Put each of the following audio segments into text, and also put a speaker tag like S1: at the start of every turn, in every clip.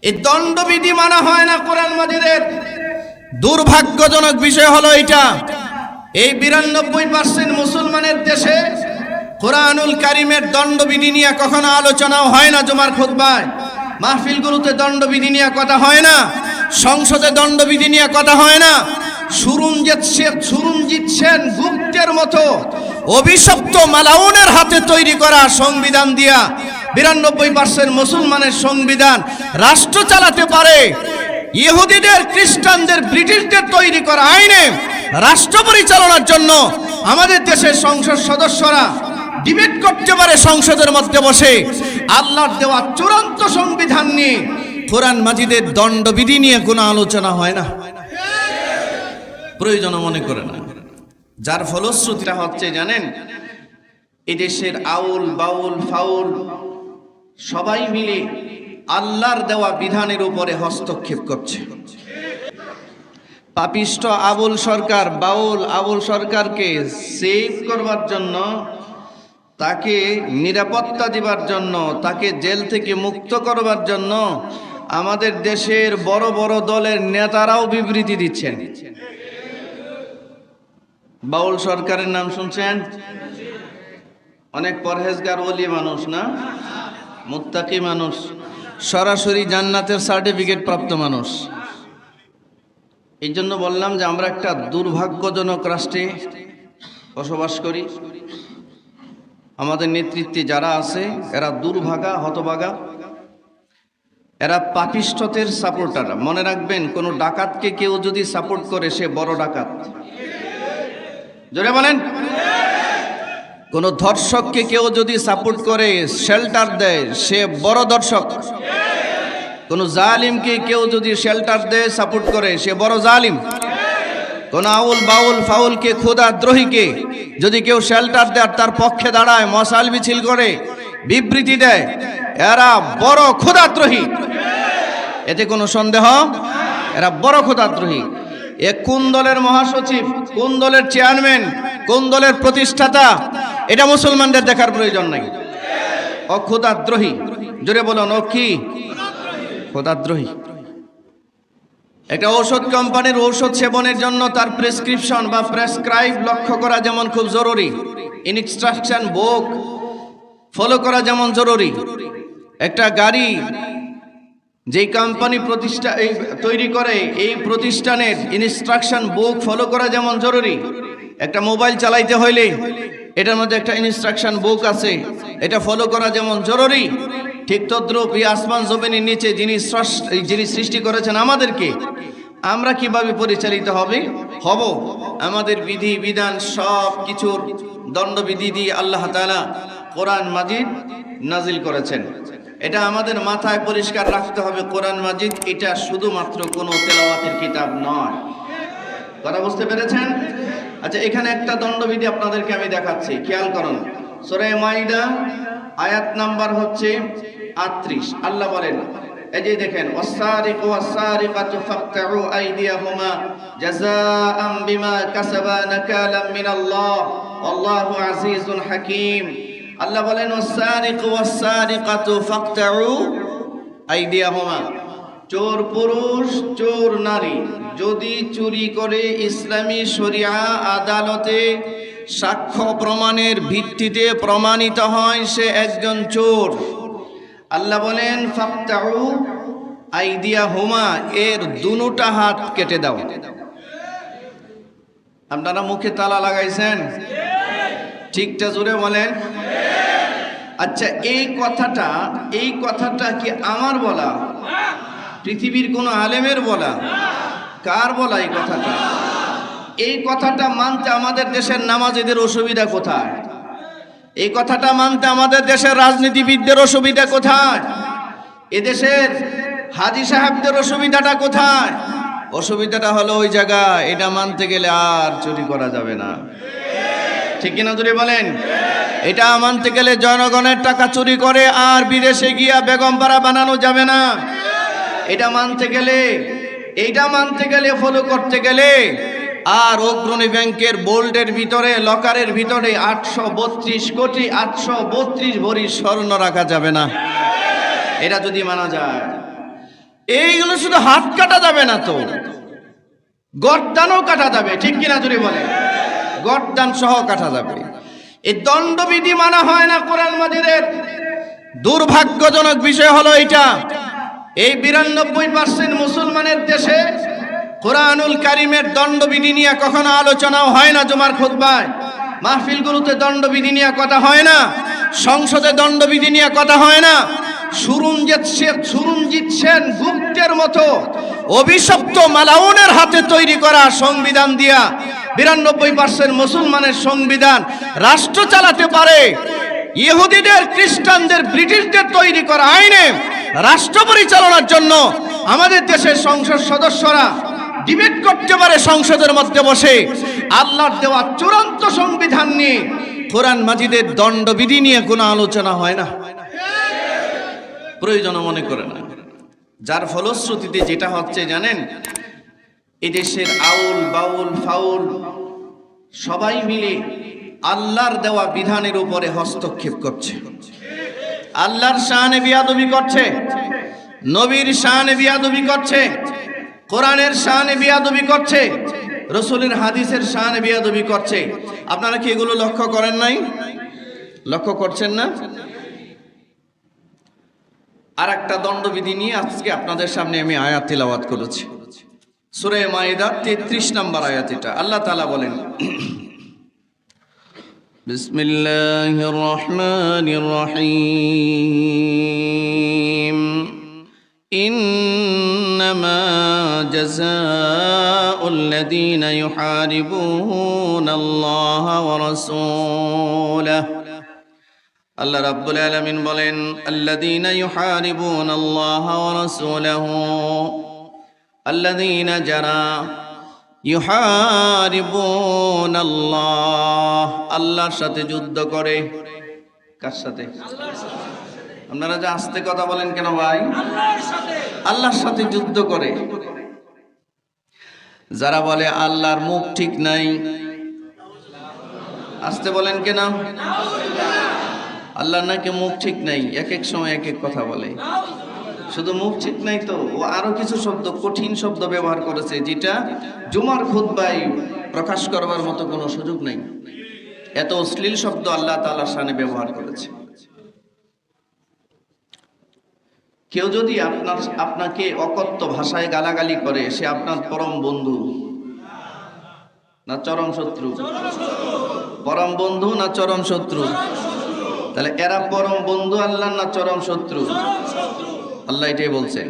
S1: এই দণ্ডবিধি মানা হয় না কোরআন মাজিদের। দুর্ভাগ্যজনক বিষয় হলো এটা, এই 92% মুসলমানের দেশে কোরআনুল কারীমের দণ্ডবিধি নিয়ে কখনো আলোচনাও হয় না। জুমার খুতবায় মাহফিলগুলোতে দণ্ডবিধি নিয়ে কথা হয় না, সংসদে দণ্ডবিধি নিয়ে কথা হয় না। সুরঞ্জিত সেন গুপ্তের মতো অভিশপ্ত মালাউনের হাতে তৈরি করা সংবিধান দিয়া 92% মুসলমানের সংবিধান রাষ্ট্র চালাতে পারে। ইহুদিদের, খ্রিস্টানদের, ব্রিটিশদের তৈরি করা আইনে রাষ্ট্র পরিচালনার জন্য আমাদের দেশের সংসদ সদস্যরা ডিবেট করতে পারে সংসদের মধ্যে বসে। আল্লাহর দেওয়া চূড়ান্ত সংবিধান নিয়ে কোরআন মাজিদের দণ্ডবিধি নিয়ে কোনো আলোচনা হয় না, প্রয়োজন মনে করে না। যার ফলশ্রুতিটা হচ্ছে জানেন, এই দেশের আউল বাউল ফাউল সবাই মিলে আল্লাহর দেওয়া বিধানের উপরে হস্তক্ষেপ করছে। পাপিষ্ট আবুল সরকার, বাউল আবুল সরকারকে সেভ করবার জন্য, তাকে নিরাপত্তা দিবার জন্য, তাকে জেল থেকে মুক্ত করবার জন্য আমাদের দেশের বড় বড় দলের নেতারাও বিবৃতি দিচ্ছেন। বাউল সরকারের নাম শুনছেন? অনেক পরহেজগার ওলি মানুষ না, মুত্তাকি মানুষ, সরাসরি জান্নাতের সার্টিফিকেট প্রাপ্ত মানুষ। এই জন্য বললাম যে আমরা একটা দুর্ভাগ্যজনক রাষ্ট্রে বসবাস করি। আমাদের নেতৃত্বে যারা আছে এরা দুর্ভাগা, হতভাগা, এরা পাপিষ্ঠদের সাপোর্টার। মনে রাখবেন, কোনো ডাকাতকে কেউ যদি সাপোর্ট করে সে বড় ডাকাত। জোরে বলেন। কোন ধর্ষককে কেউ যদি সাপোর্ট করে, শেল্টার দেয়, সে বড় ধর্ষক। কোন জালিমকে কেউ যদি শেল্টার দেয়, সাপোর্ট করে, সে বড় জালিম। কোন আউল বাউল ফাউলকে, খোদাদ্রোহীকে যদি কেউ শেল্টার দেয়, তার পক্ষে দাঁড়ায়, মশাল মিছিল করে, বিবৃতি দেয়, এরা বড় খোদাদ্রোহী। এতে কোনো সন্দেহ, এরা বড় খোদাদ্রোহী। এ কোন দলের মহাসচিব, কোন দলের চেয়ারম্যান, কোন দলের প্রতিষ্ঠাতা, এটা মুসলমানদের দেখার প্রয়োজন নাই। ও খোদাদ্রোহী। জোরে বলুন, ও কি? খোদাদ্রোহী। একটা ঔষধ কোম্পানির ঔষধ সেবনের জন্য তার প্রেসক্রিপশন বা প্রেসক্রাইব লক্ষ্য করা যেমন খুব জরুরি, ইনস্ট্রাকশন বুক ফলো করা যেমন জরুরি। একটা গাড়ি যেই কোম্পানি তৈরি করে, এই প্রতিষ্ঠানের ইনস্ট্রাকশন বুক ফলো করা যেমন জরুরি। একটা মোবাইল চালাইতে হইলে এটার মধ্যে একটা ইনস্ট্রাকশন বুক আছে, এটা ফলো করা যেমন জরুরি, ঠিক তদ্রূপ এই আসমান জমিনের নিচে যিনি সৃষ্টি করেছেন আমাদেরকে, আমরা কিভাবে পরিচালিত হব, আমাদের বিধি বিধান সব কিছুর দণ্ডবিধি দিয়ে আল্লাহ তাআলা কোরআন মাজিদ নাজিল করেছেন। এটা আমাদের মাথায় পরিষ্কার রাখতে হবে। কোরআন মাজিদ এটা শুধুমাত্র কোনো তেলাওয়াতের কিতাব নয়। কথা বুঝতে পেরেছেন? আচ্ছা, এখানে একটা দণ্ডবিধি আপনাদেরকে আমি দেখাচ্ছি, খেয়াল করুন। সূরা মাইদা আয়াত নাম্বার হচ্ছে 38। আল্লাহ বলেন, এই যে দেখেন, ওয়াসারিকু ওয়াসারিকাতু ফাকতাউ আইদিয়াহুমা জাযাআম বিমা কাসাবা নাকালাম মিনাল্লাহ আল্লাহু আজিজুন হাকীম। আল্লাহ বলেন, ওয়াসারিকু ওয়াসারিকাতু ফাকতাউ আইদিয়াহুমা, চোর পুরুষ, চোর নারী যদি চুরি করে ইসলামী শরিয়া আদালতে সাক্ষ্য প্রমাণের ভিত্তিতে প্রমাণিত হয় সে একজন চোর, আল্লাহ বলেন ফাকতাউ আইদিয়াহুমা, এর দুটা হাত কেটে দাও। আপনারা মুখে তালা লাগাইছেন? ঠিকটা জোরে বলেন। আচ্ছা, এই কথাটা কি আমার বলা? পৃথিবীর কোন আলেমের বলা? কার বলা এই কথাটা? এই কথাটা মানতে আমাদের দেশের নামাজীদের অসুবিধা কোথায়? এই কথাটা মানতে আমাদের দেশের রাজনীতিবিদদের অসুবিধা কোথায়? এদেশের হাজী সাহেবদের অসুবিধাটা কোথায়? অসুবিধাটা হলো ওই জায়গায়, এটা মানতে গেলে আর চুরি করা যাবে না। ঠিক কিনা জোরে বলেন? এটা মানতে গেলে জনগণের টাকা চুরি করে আর বিদেশে গিয়া বেগম পাড়া বানানো যাবে না। এইটা মানতে গেলে ফলো করতে গেলে আর অগ্রণী ব্যাংকের বোল্ডের ভিতরে, লকারের ভিতরে 832 কোটি 832 ভরি স্বর্ণ রাখা যাবে না। এটা যদি মানা যায়, জন্য শুধু হাত কাটা যাবে না, তো গর্দানও কাটা যাবে, ঠিক কিনা জুড়ে বলে, গর্দান সহ কাটা যাবে। এই দণ্ডবিধি মানা হয় না কোরআন মাজিদের। দুর্ভাগ্যজনক বিষয় হলো এটা, এই 92% মুসলমানের দেশে কোরআনুল কারিমের দণ্ডবিধি নিয়ে কখনো আলোচনাও হয় না। জুমার খুতবায়, মাহফিলগুলোতে দণ্ডবিধি নিয়ে কথা হয় না, সংসদে দণ্ডবিধি নিয়ে কথা হয় না। সুরঞ্জিত সেন গুপ্তের মতো অভিশপ্ত মালাউনের হাতে তৈরি করা সংবিধান দিয়া 92% মুসলমানের সংবিধান রাষ্ট্র চালাতে পারে। ইহুদিদের, খ্রিস্টানদের, ব্রিটিশদের তৈরি করা আইনে রাষ্ট্র পরিচালনার জন্য আমাদের দেশের সংসদ সদস্যরা ডিবেট করতে পারে সংসদের মধ্যে বসে। আল্লাহর দেওয়া চূড়ান্ত সংবিধান নিয়ে কোরআন মাজিদের দণ্ডবিধি নিয়ে কোনো আলোচনা হয় না, প্রয়োজন মনে করে না। যার ফলশ্রুতিতে যেটা হচ্ছে জানেন, এদেশের আউল বাউল ফাউল সবাই মিলে আল্লাহর দেওয়া বিধানের উপরে হস্তক্ষেপ করছে, আল্লাহর শানে বিয়াদবি করছে, নবীর শানে বিয়াদবি করছে, কোরআনের শানে বিয়াদবি করছে, রাসূলের হাদিসের শানে বিয়াদবি করছে। আপনারা কি এগুলো লক্ষ্য করেন নাই? লক্ষ্য করছেন না? আর একটা দণ্ডবিধি নিয়ে আজকে আপনাদের সামনে আমি আয়াত তিলাওয়াত করেছি, সূরা মাইদা 33 নম্বর আয়াত। এটা আল্লাহ তাআলা বলেন, বিসমিল্লাহির রহমানির রহিম, ইন্নামা জাযাউল লাযীনা ইউহারিবুনাল্লাহা ওয়া রাসূলাহু। আল্লাহ রাব্বুল আলামিন বলেন, আল্লাযীনা ইউহারিবুনাল্লাহা ওয়া রাসূলাহু, আল্লাযীনা যারা ইউহারিবুনাল্লাহ, আল্লাহর সাথে যুদ্ধ করে। কার সাথে? আপনারা যে আস্তে কথা বলেন কেন ভাই? আল্লাহর সাথে যুদ্ধ করে। যারা বলে আল্লাহর মুখ ঠিক নাই, আস্তে বলেন কেন? আল্লাহ নাকি মুখ ঠিক নাই, এক এক সময় এক এক কথা বলে। শুধু মুখ ঠিক নাই তো, ও আরো কিছু শব্দ, কঠিন শব্দ ব্যবহার করেছে, যেটা জুমার খুতবায় প্রকাশ করবার মতো কোনো সুযোগ নেই। এত অশ্লীল শব্দ আল্লাহ তাআলার শানে ব্যবহার করেছে। কেউ যদি আপনাকে অকথ্য ভাষায় গালাগালি করে, সে আপনার পরম বন্ধু না চরম শত্রু? পরম বন্ধু না চরম শত্রু? তাহলে এরা পরম বন্ধু আল্লাহ না চরম শত্রু? আল্লাহ এটাই বলছেন,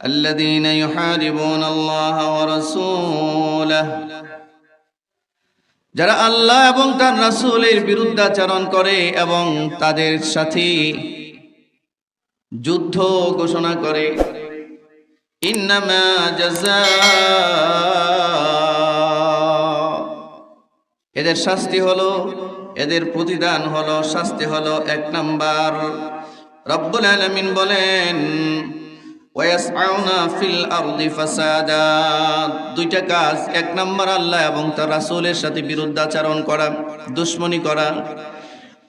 S1: আল্লাযীনা ইউহারিবুনাল্লাহা ওয়া রাসূলাহু, যারা আল্লাহ এবং তার রাসূলের বিরুদ্ধাচরণ করে এবং তাদের সাথে যুদ্ধ ঘোষণা করে। ইন্নামা জাযাউ, এদের শাস্তি হলো, এদের প্রতিদান হলো, শাস্তি হলো 1 নাম্বার, রব্বুল আলামিন বলেন, ওয়াসআউনা ফিল আরদি ফাসাদা, দুইটা কাজ। 1 নাম্বার আল্লাহ এবং তার রাসূলের সাথে বিরুদ্ধাচরণ করা, দুশমনি করা,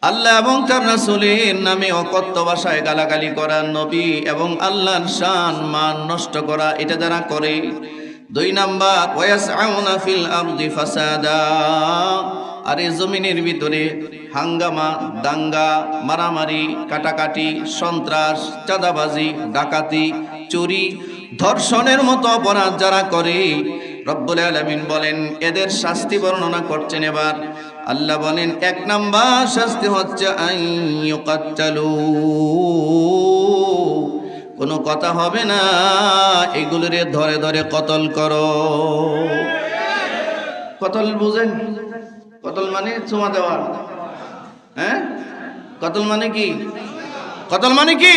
S1: আল্লাহ এবং তার রাসূলের নামে অকথ্য ভাষায় গালাগালি করা, নবী এবং আল্লাহর শান মান নষ্ট করা, এটা যারা করে। 2 নাম্বার, ওয়াসআউনা ফিল আরদি ফাসাদা, আর এই জমিনের ভিতরে হাঙ্গামা, দাঙ্গা, মারামারি, কাটাকাটি, সন্ত্রাস, চাঁদাবাজি, ডাকাতি, চুরি, ধর্ষণের মতো অপরাধ যারা করে, রব্বুল আলামিন বলেন এদের শাস্তি বর্ণনা করছেন। এবার আল্লাহ বলেন 1 নাম্বার শাস্তি হচ্ছে আইয়ুকাত্তালু, কোনো কথা হবে না, এগুলোরে ধরে ধরে কতল করো। কতল বুঝেন? কতল মানে চুমা দেওয়া। হ্যাঁ, কতল মানে কি? কতল মানে কি?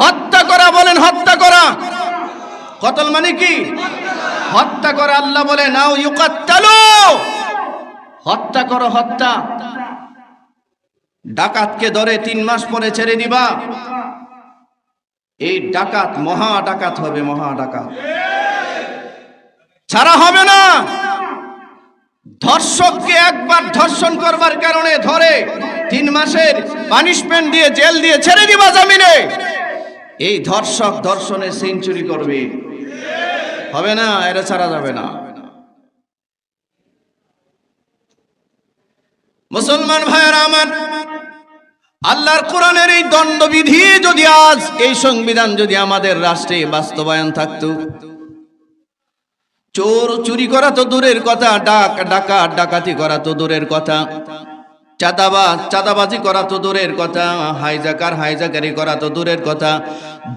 S1: হত্যা করা। বলেন হত্যা করা। কতল মানে কি? হত্যা করা। আল্লাহ বলে নাও ইউকাত্তালু, হত্যা করো, হত্যা। ডাকাতকে ধরে 3 মাস পরে ছেড়ে দিবা, এই ডাকাত মহা ডাকাত হবে, মহা ডাকাত, ছাড়া হবে না। ধর্ষককে একবার ধর্ষণ করবার কারণে ধরে 3 মাসের পানিশমেন্ট দিয়ে জেল দিয়ে ছেড়ে দিবা জামিনে, এই ধর্ষক ধর্ষণে সেঞ্চুরি করবে, হবে না, এটা ছাড়া যাবে না। মুসলমান ভাইয়েরা আমার, আল্লাহর কোরআনের এই দণ্ডবিধি যদি আজ, এই সংবিধান যদি আমাদের রাষ্ট্রে বাস্তবায়ন থাকতো, চোর চুরি করা তো দূরের কথা, ডাকাত ডাকাতি করা তো দূরের কথা, চাঁদাবাজি করা তো দূরের কথা, হাইজাকারি করা তো দূরের কথা,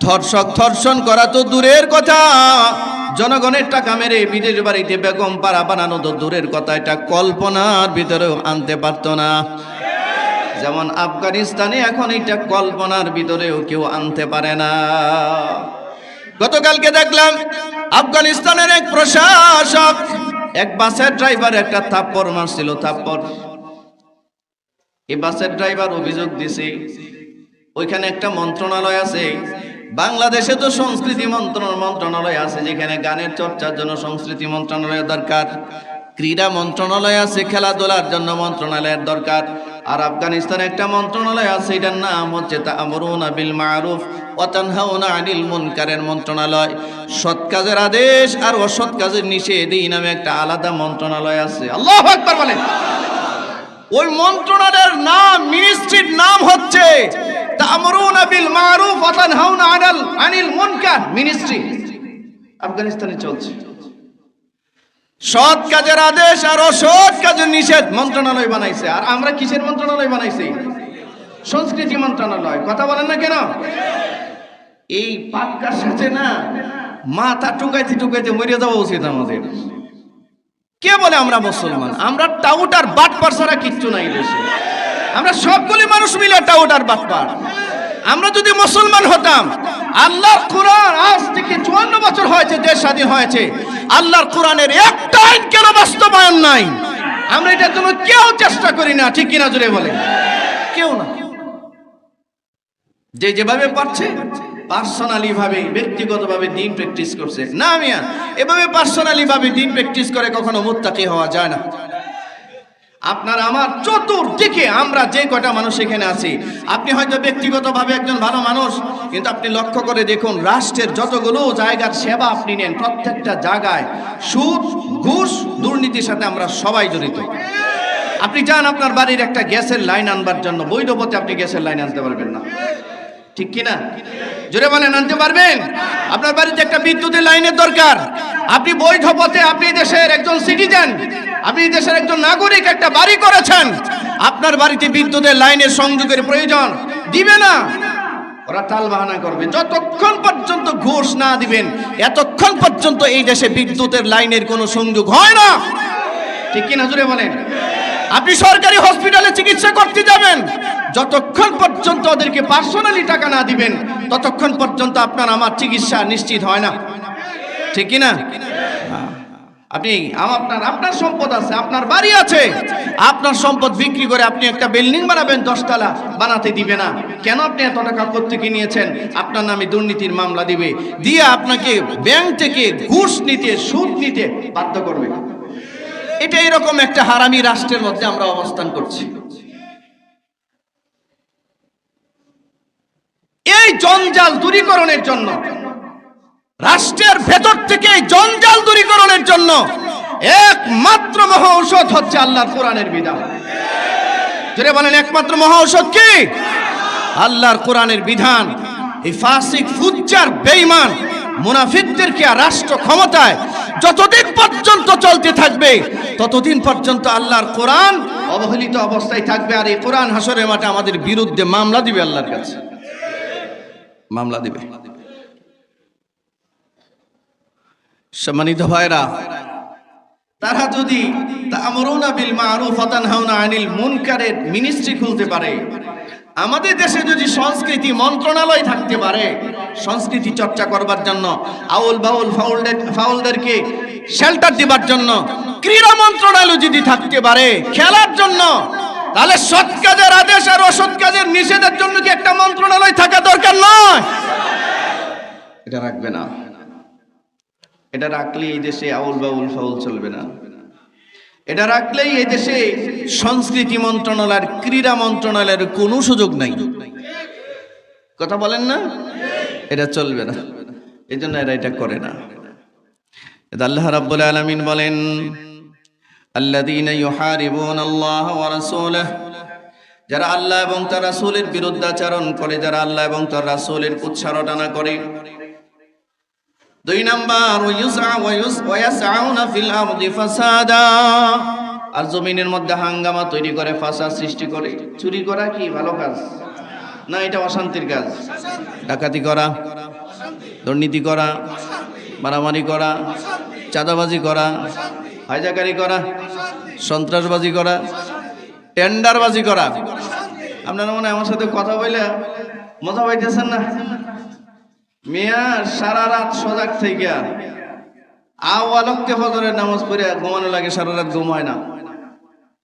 S1: ধর্ষক ধর্ষণ করা তো দূরের কথা, জনগণের টাকা মেরে বিদেশ বাড়িতে বেগম পাড়া বানানো তো দূরের কথা, এটা কল্পনার ভিতরেও আনতে পারত না। যেমন আফগানিস্তানে এখন এটা কল্পনার ভিতরেও কেউ আনতে পারে না। গতকালকে দেখলাম আফগানিস্তানের এক প্রশাসক এক বাসের ড্রাইভার একটা থাপ্পড় মারছিল, থাপ্পড়। এই বাসের ড্রাইভার অভিযোগ দিছে, ওইখানে একটা মন্ত্রণালয় আছে, বাংলাদেশে তো সংস্কৃতি মন্ত্রণালয় আছে, যেখানে গানের চর্চার জন্য সংস্কৃতি মন্ত্রণালয়ের দরকার, ক্রীড়া মন্ত্রণালয় আছে, খেলাধুলার জন্য মন্ত্রণালয়ের দরকার। আর আফগানিস্তানে একটা মন্ত্রণালয় আছে, এটার নাম হচ্ছে তা'মুরুনা বিল মা'রুফ ওয়া তানহাউনা আনিল মুনকারের মন্ত্রণালয়। সৎ কাজের আদেশ আর অসৎ কাজের নিষেধ, এই নামে একটা আলাদা মন্ত্রণালয় আছে। আল্লাহু আকবার বলেন। ওই মন্ত্রণালয়ের নাম, মিনিস্ট্রির নাম হচ্ছে তা'মুরুনা বিল মা'রুফ ওয়া তানহাউনা আনিল মুনকার মিনিস্ট্রি। আফগানিস্তানে চলছে সৎ কাজের আদেশ আর অসৎ কাজের নিষেধ মন্ত্রণালয় বানাইছে। আর আমরা কিসের মন্ত্রণালয় বানাইছি? সংস্কৃতি মন্ত্রণালয়। কথা বলেন না কেন? এই পাক্কার সাথে না মাথা টুকাইতে টুকাইতে মরে যাওয়া উচিত আমাদের। কে বলে আমরা মুসলমান? আমরা টাউট আর বাটপার ছাড়া কিচ্ছু নাই দেশে। আমরা সবগুলি মানুষ মিলে টাউট আর বাটপার। আমরা যদি মুসলমান হতাম, আল্লাহর কোরআন আজ থেকে 54 বছর হয়েছে দেশ স্বাধীন হয়েছে, আল্লাহর কোরআনের একটা আইন কেন বাস্তবায়ন নাই? আমরা এটার জন্য কেউ চেষ্টা করি না, ঠিক কিনা জোরে বলেন? কেউ না। যে যেভাবে পারছে পার্সোনালি ভাবে, ব্যক্তিগতভাবে দিন প্র্যাকটিস করছে। না মিয়া, এভাবে পার্সোনালি ভাবে দিন প্র্যাকটিস করে কখনো মুত্তাকি হওয়া যায় না। আপনার আমার চতুর্দিকে আমরা যে কয়টা মানুষ এখানে আছি, আপনি হয়তো ব্যক্তিগতভাবে একজন ভালো মানুষ, কিন্তু আপনি লক্ষ্য করে দেখুন রাষ্ট্রের যতগুলো জায়গার সেবা আপনি নেন, প্রত্যেকটা জায়গায় সুদ, ঘুষ, দুর্নীতির সাথে আমরা সবাই জড়িত। আপনি যান আপনার বাড়ির একটা গ্যাসের লাইন আনবার জন্য, বৈধ পথে আপনি গ্যাসের লাইন আনতে পারবেন না, ঠিক কিনা? জোরে বলেন, আনতে পারবেন? আপনার বাড়িতে একটা বিদ্যুতের লাইনের দরকার, আপনি বৈধ পথে, আপনি দেশের একজন সিটিজেন, আপনি দেশের একজন নাগরিক, একটা বাড়ি করেছেন, আপনার বাড়িতে বিদ্যুতের লাইনের সংযোগের প্রয়োজন, দিবে না। ওরা টাল বাহানা করবে। যতক্ষণ পর্যন্ত ঘুষ না দিবেন, এতক্ষণ পর্যন্ত এই দেশে বিদ্যুতের লাইনের কোনো সংযোগ হয় না, ঠিক কিনা জোরে বলেন? আপনি সরকারি হসপিটালে চিকিৎসা করতে যাবেন, যতক্ষণ পর্যন্ত ওদেরকে পার্সোনালি টাকা না দিবেন, ততক্ষণ পর্যন্ত আপনার আমার চিকিৎসা নিশ্চিত হয় না, ঠিক কিনা? আপনি আপনার সম্পদ আছে, আপনার বাড়ি আছে, আপনার সম্পদ বিক্রি করে আপনি একটা বিল্ডিং বানাবেন, 10 তলা বানাতে দিবে না। কেন? আপনি এত টাকা কোত্থেকে নিয়েছেন? আপনার নামে দুর্নীতির মামলা দিবে, দিয়ে আপনাকে ব্যাংক থেকে ঘুষ নিতে, সুদ নিতে বাধ্য করবে। এটা এরকম একটা হারামি রাষ্ট্রের মধ্যে আমরা অবস্থান করছি। এই জঞ্জাল দূরীকরণের জন্য, রাষ্ট্রের ভেতর থেকে এই জঞ্জাল দূরীকরণের জন্য একমাত্র মহা ঔষধ হচ্ছে আল্লাহর কোরআনের বিধান। যারা বলেন একমাত্র মহা ঔষধ কি? আল্লাহর কোরআনের বিধান। এই ফাসিক, ফুজ্জার, বেঈমান, মুনাফিকদেরকে আর রাষ্ট্র ক্ষমতায় যতদিন পর্যন্ত চলতে থাকবে, ততদিন পর্যন্ত আল্লাহর কোরআন অবহেলিত অবস্থায় থাকবে। আর এই কোরআন হাসরের মাঠে আমাদের বিরুদ্ধে মামলা দিবে, আল্লাহর কাছে মামলা দিবে। সম্মানিত ভাইরা, তারা যদি তা'মুরুনা বিল মা'রুফ ওয়া তানহাউনা আনিল মুনকারের মিনিস্ট্রি খুলতে পারে, আমাদের দেশে যদি সংস্কৃতি মন্ত্রণালয় থাকতে পারে, সংস্কৃতি চর্চা করবার জন্য, আউল বাউল ফাউলদেরকে শেল্টার দিবার জন্য ক্রীড়া মন্ত্রণালয় যদি থাকতে পারে খেলার জন্য, তাহলে সৎ কাজের আদেশ আর অসৎ কাজের নিষেধের জন্য কি একটা মন্ত্রণালয় থাকা দরকার নয়? এটা রাখবে না। এটা রাখলে এই দেশে আউল বাউল ফাউল চলবে না। এটা রাখলেই এই দেশে সংস্কৃতি মন্ত্রণালয়, ক্রীড়া মন্ত্রণালয়ের কোনো সুযোগ নাই। কথা বলেন না? এটা চলবে না, এই জন্য এরা এটা করে না। আল্লাহ রাব্বুল আলামিন বলেন, আল্লাযীনা ইউহারিবুনা আল্লাহ ওয়া রাসূলাহু, যারা আল্লাহ এবং তার রাসূলের বিরুদ্ধাচরণ করে, যারা আল্লাহ এবং তার রাসূলের কুৎসারটানা করে। 2 নাম্বার, ওয়ায়াসআউনা ফিল আরদি ফাসাদা, আর জমিনের মধ্যে হাঙ্গামা তৈরি করে, ফাসাদ সৃষ্টি করে। চুরি করা কি ভালো কাজ না? এটা অশান্তির কাজ। ডাকাতি করা, দুর্নীতি করা, মারামারি করা, চাঁদাবাজি করা, হাইজাকারি করা, সন্ত্রাসবাজি করা, টেন্ডারবাজি করা। আপনারা মনে হয় আমার সাথে কথা বলে মজা পাইতেছেন না? মিয়া সারা রাত সজাগ থেকে আওয়ালকতে ফজরের নামাজ পড়ে ঘুমানো লাগে, সারা রাত ঘুম হয় না।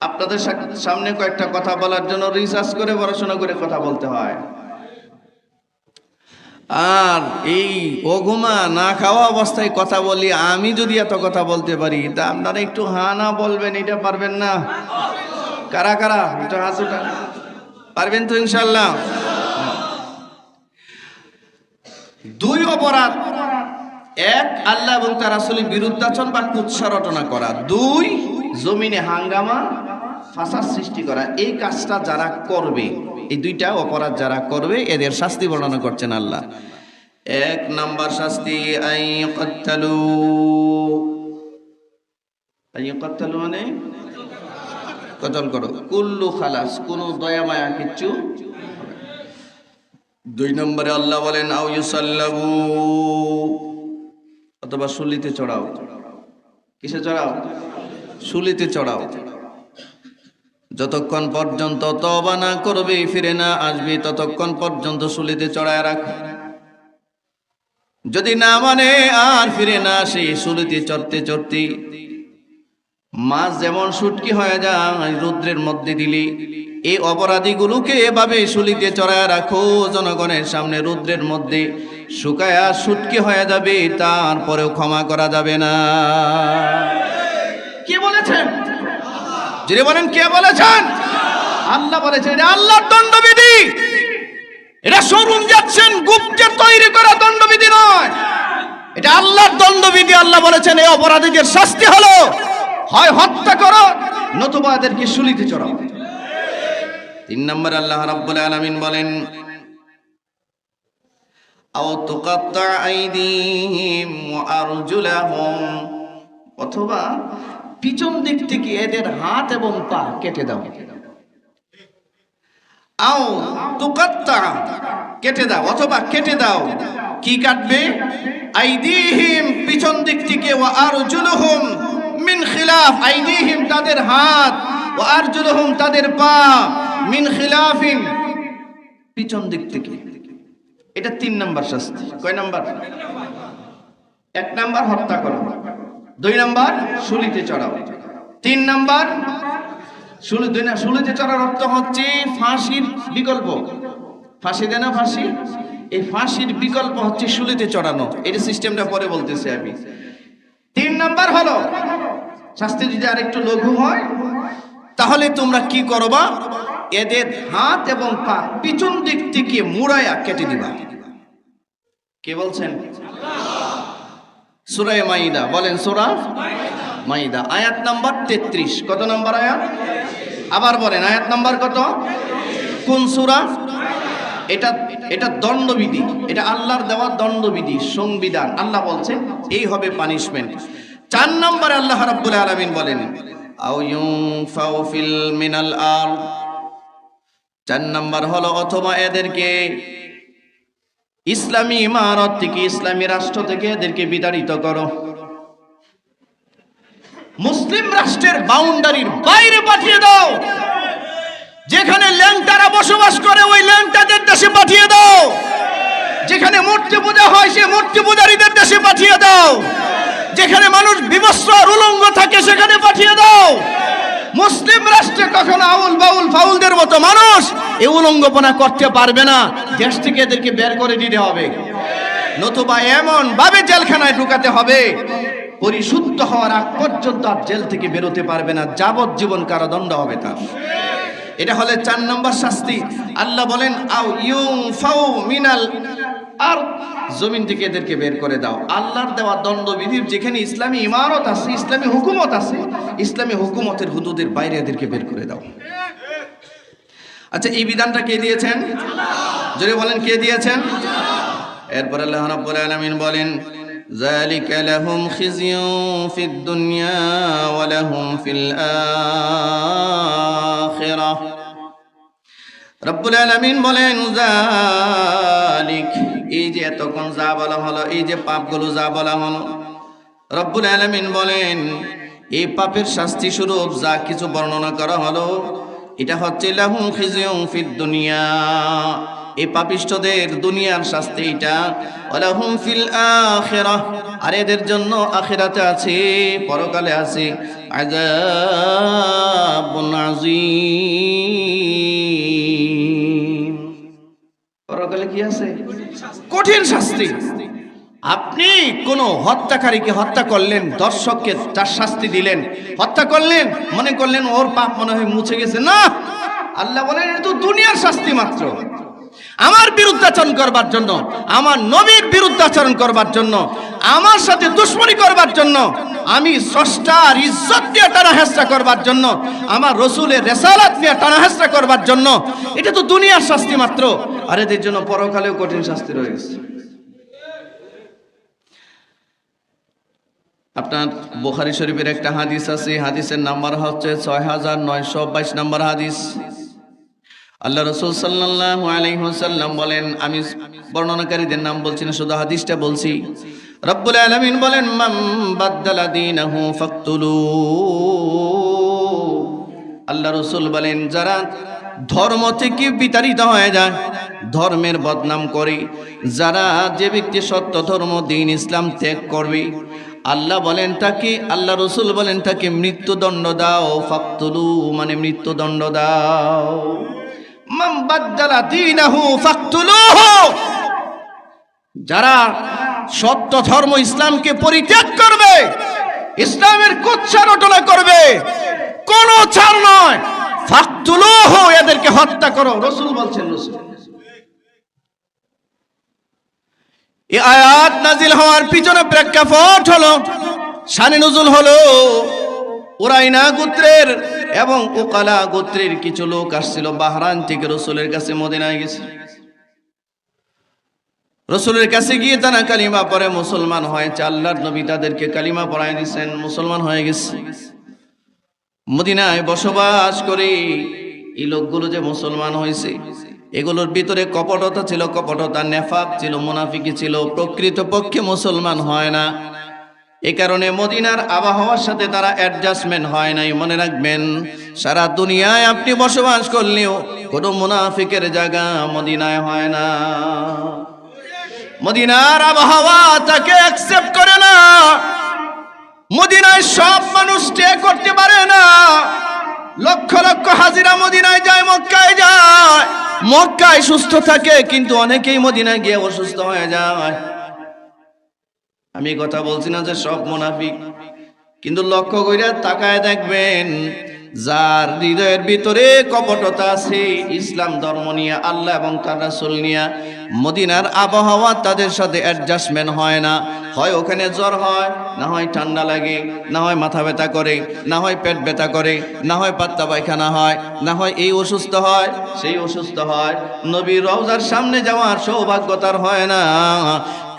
S1: আপনাদের সামনে কয়েকটা কথা বলার জন্য রিসার্চ করে পড়াশোনা করে কথা বলতে হয়। আর এই অঘুমা না খাওয়া অবস্থায় কথা বলি, আমি যদি এত কথা বলতে পারি, তা আপনারা একটু হা না বলবেন, এটা পারবেন না? কারা কারা একটু হাত উঠা পারবেন তো ইনশাল্লাহ? 2 অপরাধ, 1 আল্লাহ এবং তার রাসূলের বিরুদ্ধাচরণ বা কুৎসারটনা করা, 2 জমিনে হাঙ্গামা ফাসাদ সৃষ্টি করা। এই কাজটা যারা করবে, এই 2টা অপরাধ যারা করবে, এদের শাস্তি বর্ণনা করছেন আল্লাহ। 1 নাম্বার শাস্তি, আইয়াকাত্তালু মানে কতল করো, কুল্লু খালাস, কোনো দয়া মায়া কিচ্ছু। 2 নম্বরে আল্লাহ বলেন, আও ইউসাল্লাবু, অথবা শুলিতে চড়াও। কিসে চড়াও? শুলিতে চড়াও। যতক্ষণ পর্যন্ত তওবা না করবে, ফিরে না আসবে, ততক্ষণ পর্যন্ত শুলিতে চড়ায় রাখ। যদি না মানে আর ফিরে না আসে, শুলিতে চড়তে চড়তে মাছ যেমন শুটকি হয়ে যায় রৌদ্রের মধ্যে দিলে, এই অপরাধীগুলোকে এভাবে শুলিতে চড়ায় রাখো, জনগণের সামনে রৌদ্রের মধ্যে শুকায়া শুটকি হয়ে যাবে, তারপরেও ক্ষমা করা যাবে না। কে বলেছেন? যিনি বলেন কে বলেছেন? আল্লাহ বলেছেন। এটা আল্লাহর দণ্ডবিধি, এটা শোরুম যাচ্ছেন গুপ্তের তৈরি করা দণ্ডবিধি নয়, এটা আল্লাহর দণ্ডবিধি। আল্লাহ বলেছেন এই অপরাধীদের শাস্তি হলো হয় হত্যা করো, নতুবা এদেরকে শুলিতে চড়াও। 3 নম্বর আল্লাহ রাব্বুল আলামিন বলেন, আও তুকাত্তা আইদিহিম ওয়া আরজুলাহুম, অথবা পিছন দিক থেকে এদের হাত এবং পা কেটে দাও। আও তুকাত্তা, কেটে দাও, অথবা কেটে দাও। কি কাটবে? আইদিহিম, পিছন দিক থেকে, ওয়া আরজুলুহুম মিন খিলাফ, আইদিহিম তাদের হাত, ওয়া আরজুলুহুম তাদের পা, মিন খিলাফিন পিছন দিক থেকে। এটা 3 নম্বর শাস্তি। কয় নাম্বার? 1 নাম্বার হত্যা করো, 2 নাম্বার শুলিতে চড়াও, 3 নাম্বার শুলিতে চড়ার অর্থ হচ্ছে ফাঁসির বিকল্প। ফাঁসি দেয় না ফাঁসি, এই ফাঁসির বিকল্প হচ্ছে শুলিতে চড়ানো। এই সিস্টেমটা পরে বলতেছি আমি। 3 নাম্বার হলো শাস্তি যদি আরেকটু লঘু হয়, তাহলে তোমরা কি করবা? এদের হাত এবং পা পিছন দিক থেকে মুড়াইয়া কেটে দিবা। কে বলছেন? সূরা মাইদা, বলেন সূরা মাইদা, আয়াত নাম্বার 33। কত নাম্বার আয়াত? আবার বলেন আয়াত নাম্বার কত? কোন সূরা? এটা দণ্ডবিধি, এটা আল্লাহর দেওয়া দণ্ডবিধি, সংবিধান। আল্লাহ বলছেন এই হবে পানিশমেন্ট। 4 নম্বরে আল্লাহ রাব্বুল আলামিন বলেন, আও ইউনফাউ ফিল মিনাল আরদ, 4 নম্বর হলো অথবা এদেরকে ইসলামী ইমারত থেকে, ইসলামী রাষ্ট্র থেকে এদেরকে বিতাড়িত করো। মুসলিম রাষ্ট্রের বাউন্ডারির বাইরে পাঠিয়ে দাও। যেখানে ল্যাংটারা বসবাস করে ওই ল্যাংটাদের দেশে পাঠিয়ে দাও। যেখানে মূর্তি পূজা হয় সেই মূর্তি পূজারীদের দেশে পাঠিয়ে দাও। যেখানে মানুষ বিবস্ত্র আর উলঙ্গ থাকে সেখানে পাঠিয়ে দাও। মুসলিম রাষ্ট্রে কখনো আউল বাউল ফাউলদের মতো মানুষ এই উলঙ্গপনা করতে পারবে না। দেশ থেকে এদেরকে বের করে দিতে হবে, নতুবা এমন ভাবে জেলখানায় ঢুকাতে হবে পরিশুদ্ধ হওয়ার আগ পর্যন্ত আর জেল থেকে বেরোতে পারবে না, যাবজ্জীবন কারাদণ্ড হবে তার। এটা হলে 4 নম্বর শাস্তি। আল্লাহ বলেন আও ইউনফাউ মিনাল আর জমিন থেকে এদেরকে বের করে দাও। আল্লাহর দেওয়া দণ্ডবিধির যেখানে ইসলামী ইমারত আছে, ইসলামী হুকুমত আছে, ইসলামী হুকুমতের হুদুদের বাইরে এদেরকে বের করে দাও। আচ্ছা, এই বিধানটা কে দিয়েছেন? যদি বলেন কে দিয়েছেন? এরপর আল্লাহ রাব্বুল আলামিন বলেন, যালিকা লাহুম খিজিয়ুন ফিদ দুনিয়া ওয়া লাহুম ফিল আখিরাহ। রব্বুল আলামিন বলেন, যালিক, এই যে এতক্ষণ যা বলা হলো, এই যে পাপগুলো যা বলা হলো, রব্বুল আলামিন বলেন এই পাপের শাস্তি স্বরূপ যা কিছু বর্ণনা করা হলো, এটা হচ্ছে লাহুম খিজিয়ুন ফিদ দুনিয়া, এই পাপিষ্ঠদের দুনিয়ার শাস্তি এটা, ওয়ালাহুম ফিল আখিরাহ, আর এদের জন্য আখিরাতে আছে, পরকালে আছে আযাবুন আযীম। পরকালে কি আছে? কঠিন শাস্তি। আপনি কোন হত্যাকারীকে হত্যা করলেন, দর্শককে তার শাস্তি দিলেন, হত্যা করলেন, মনে করলেন ওর পাপ মনে হয় মুছে গেছে, না, আল্লাহ বলেন এটা তো দুনিয়ার শাস্তি মাত্র। আমার বিরুদ্ধাচরণ করবার জন্য, আমার নবীর বিরুদ্ধাচরণ করবার জন্য, আমার সাথে দুশমনি করবার জন্য, আমি স্রষ্টার ইজ্জত নিয়ে টানাহেঁচড়া করবার জন্য, আমার রসুলের রেসালাত নিয়ে টানাহেঁচড়া করবার জন্য, এটা তো দুনিয়ার শাস্তি মাত্র, আর এদের জন্য পরকালেও কঠিন শাস্তি রয়েছে। আপনার বুখারী শরীফের একটা হাদিস আছে, হাদিসের নাম্বার হচ্ছে 6922 নম্বর হাদিস। আল্লাহ রাসূল সাল্লাল্লাহু আলাইহি ওয়াসাল্লাম বলেন, আমি বর্ণনাকারীদের নাম বলছি না, শুধু হাদিসটা বলছি। রব্বুল আলামিন বলেন, মান বাদদালা দীনাহু ফাকতুলু। আল্লাহ রাসূল বলেন, যারা ধর্ম থেকে বিতাড়িত হয়ে যায়, ধর্মের বদনাম করে, যারা, যে ব্যক্তি সত্য ধর্ম দ্বীন ইসলাম ত্যাগ করবে, আল্লাহ বলেন তাকে, আল্লাহ রাসূল বলেন তাকে মৃত্যুদণ্ড দাও। ফাকতুলু মানে মৃত্যুদণ্ড দাও। মান বাদদালা দীনাহু ফাকতুলুহু, যারা সত্য ধর্ম ইসলামকে পরিত্যাগ করবে, ইসলামের কুৎসা রটনা করবে, কোন ছাড় নয়, ফাকতুলুহু, এদেরকে হত্যা করো। রাসূল বলছেন, রাসূল এই আয়াত নাজিল হওয়ার পিছনে প্রেক্ষাপট হলো, শানে নুজুল হলো, উরাইনা গোত্রের এবং উকালা গোত্রের কিছু লোক আসছিল বাহরান থেকে রাসূলের কাছে, মদিনায় গেছে। রাসূলের কাছে গিয়ে তারা কালিমা পড়ে মুসলমান হয়েছে। আল্লাহর নবী তাদেরকে কালিমা পড়ায় দিয়েছেন, মুসলমান হয়ে গেছে। মদিনায় বসবাস করে এই লোকগুলো যে মুসলমান হয়েছে, এগুলোর ভিতরে কপটতা ছিল, কপটতা, নেফাক ছিল, মুনাফিকি ছিল, প্রকৃতপক্ষে মুসলমান হয় না। এই কারণে মদিনার আবহাওয়ার সাথে তারা অ্যাডজাস্টমেন্ট হয় নাই। মনে রাখবেন, সারা দুনিয়ায় আপনি বসবাস করলেও কোনো মুনাফিকের জায়গা মদিনায় হয় না। মদিনার আবহাওয়া তাকে অ্যাকসেপ্ট করে না। মদিনায় সব মানুষ স্টে করতে পারে না। লক্ষ লক্ষ হাজিরা মদিনায় যায়, মক্কায় যায়, মক্কায় সুস্থ থাকে, কিন্তু অনেকেই মদিনায় গিয়ে অসুস্থ হয়ে যায়। আমি কথা বলছি না যে সব মুনাফিক, কিন্তু লক্ষ্য কইরা তাকায় দেখবেন, যার হৃদয়ের ভিতরে কপটতা আছে ইসলাম ধর্ম নিয়ে, আল্লাহ এবং তার রাসূল নিয়ে, মদিনার আবহাওয়া তাদের সাথে অ্যাডজাস্টমেন্ট হয় না। হয় ওখানে জ্বর হয়, না হয় ঠান্ডা লাগে, না হয় মাথা ব্যথা করে, না হয় পেট ব্যথা করে, না হয় পাতলা পায়খানা হয়, না হয় এই অসুস্থ হয়, সেই অসুস্থ হয়। নবীর রওজার সামনে যাওয়ার সৌভাগ্য তার হয় না,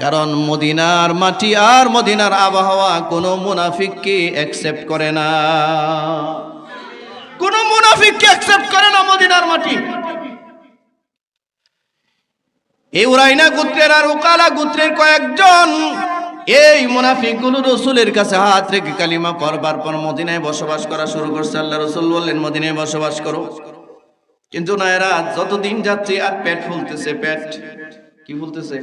S1: কারণ মদিনার মাটি আর মদিনার আবহাওয়া কোনো মুনাফিককে অ্যাকসেপ্ট করে না। কোন মুনাফিককে অ্যাকসেপ্ট করে না মদিনার মাটি। এই উরাইনা গোত্রের আর উকালা গোত্রের কয়েকজন এই মুনাফিকগুলো রাসূলের কাছে হাত রেখে কালিমা পড়বার পর মদিনায় বসবাস করা শুরু করছে। আল্লাহ রাসূল বললেন, মদিনায় বসবাস করো। কিন্তু না, এরা যতদিন যাচ্ছে আর পেট ফুলতেছে। পেট কি ফুলতেছে?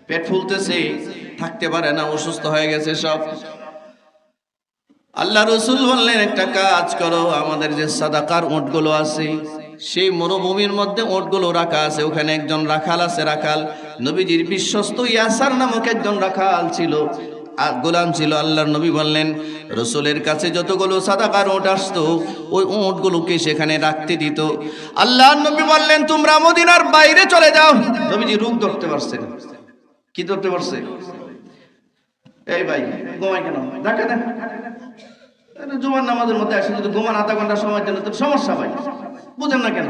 S1: পেট ফুলতেছে, থাকতে পারে না, অসুস্থ হয়ে গেছে সব। আল্লাহ রাসূল বললেন, একটা কাজ করো, আমাদের যে সাদাকার উটগুলো আছে, সেই মরুভূমির মধ্যে উটগুলো রাখা আছে, ওখানে একজন রাখাল আছে। রাখাল নবীজির বিশ্বস্ত ইয়াসার নামক একজন রাখাল ছিল। গোলাম ছিল। আল্লাহর নবী বললেন, রসুলের কাছে যতগুলো সাদাকার উট আসতো ওই উটগুলোকে সেখানে রাখতে দিত। আল্লাহর নবী বললেন, তোমরা মদিনার বাইরে চলে যাও। নবীজি রোগ ধরতে পারছেন। কি ধরতে পারছে? এই ভাই ঘুমাই কেন? দেখা দেন জুমার নামাজের মধ্যে আসে যদি ঘুমান আধা ঘন্টা সময় দিলে তো সমস্যা ভাই, বুঝেন না কেন?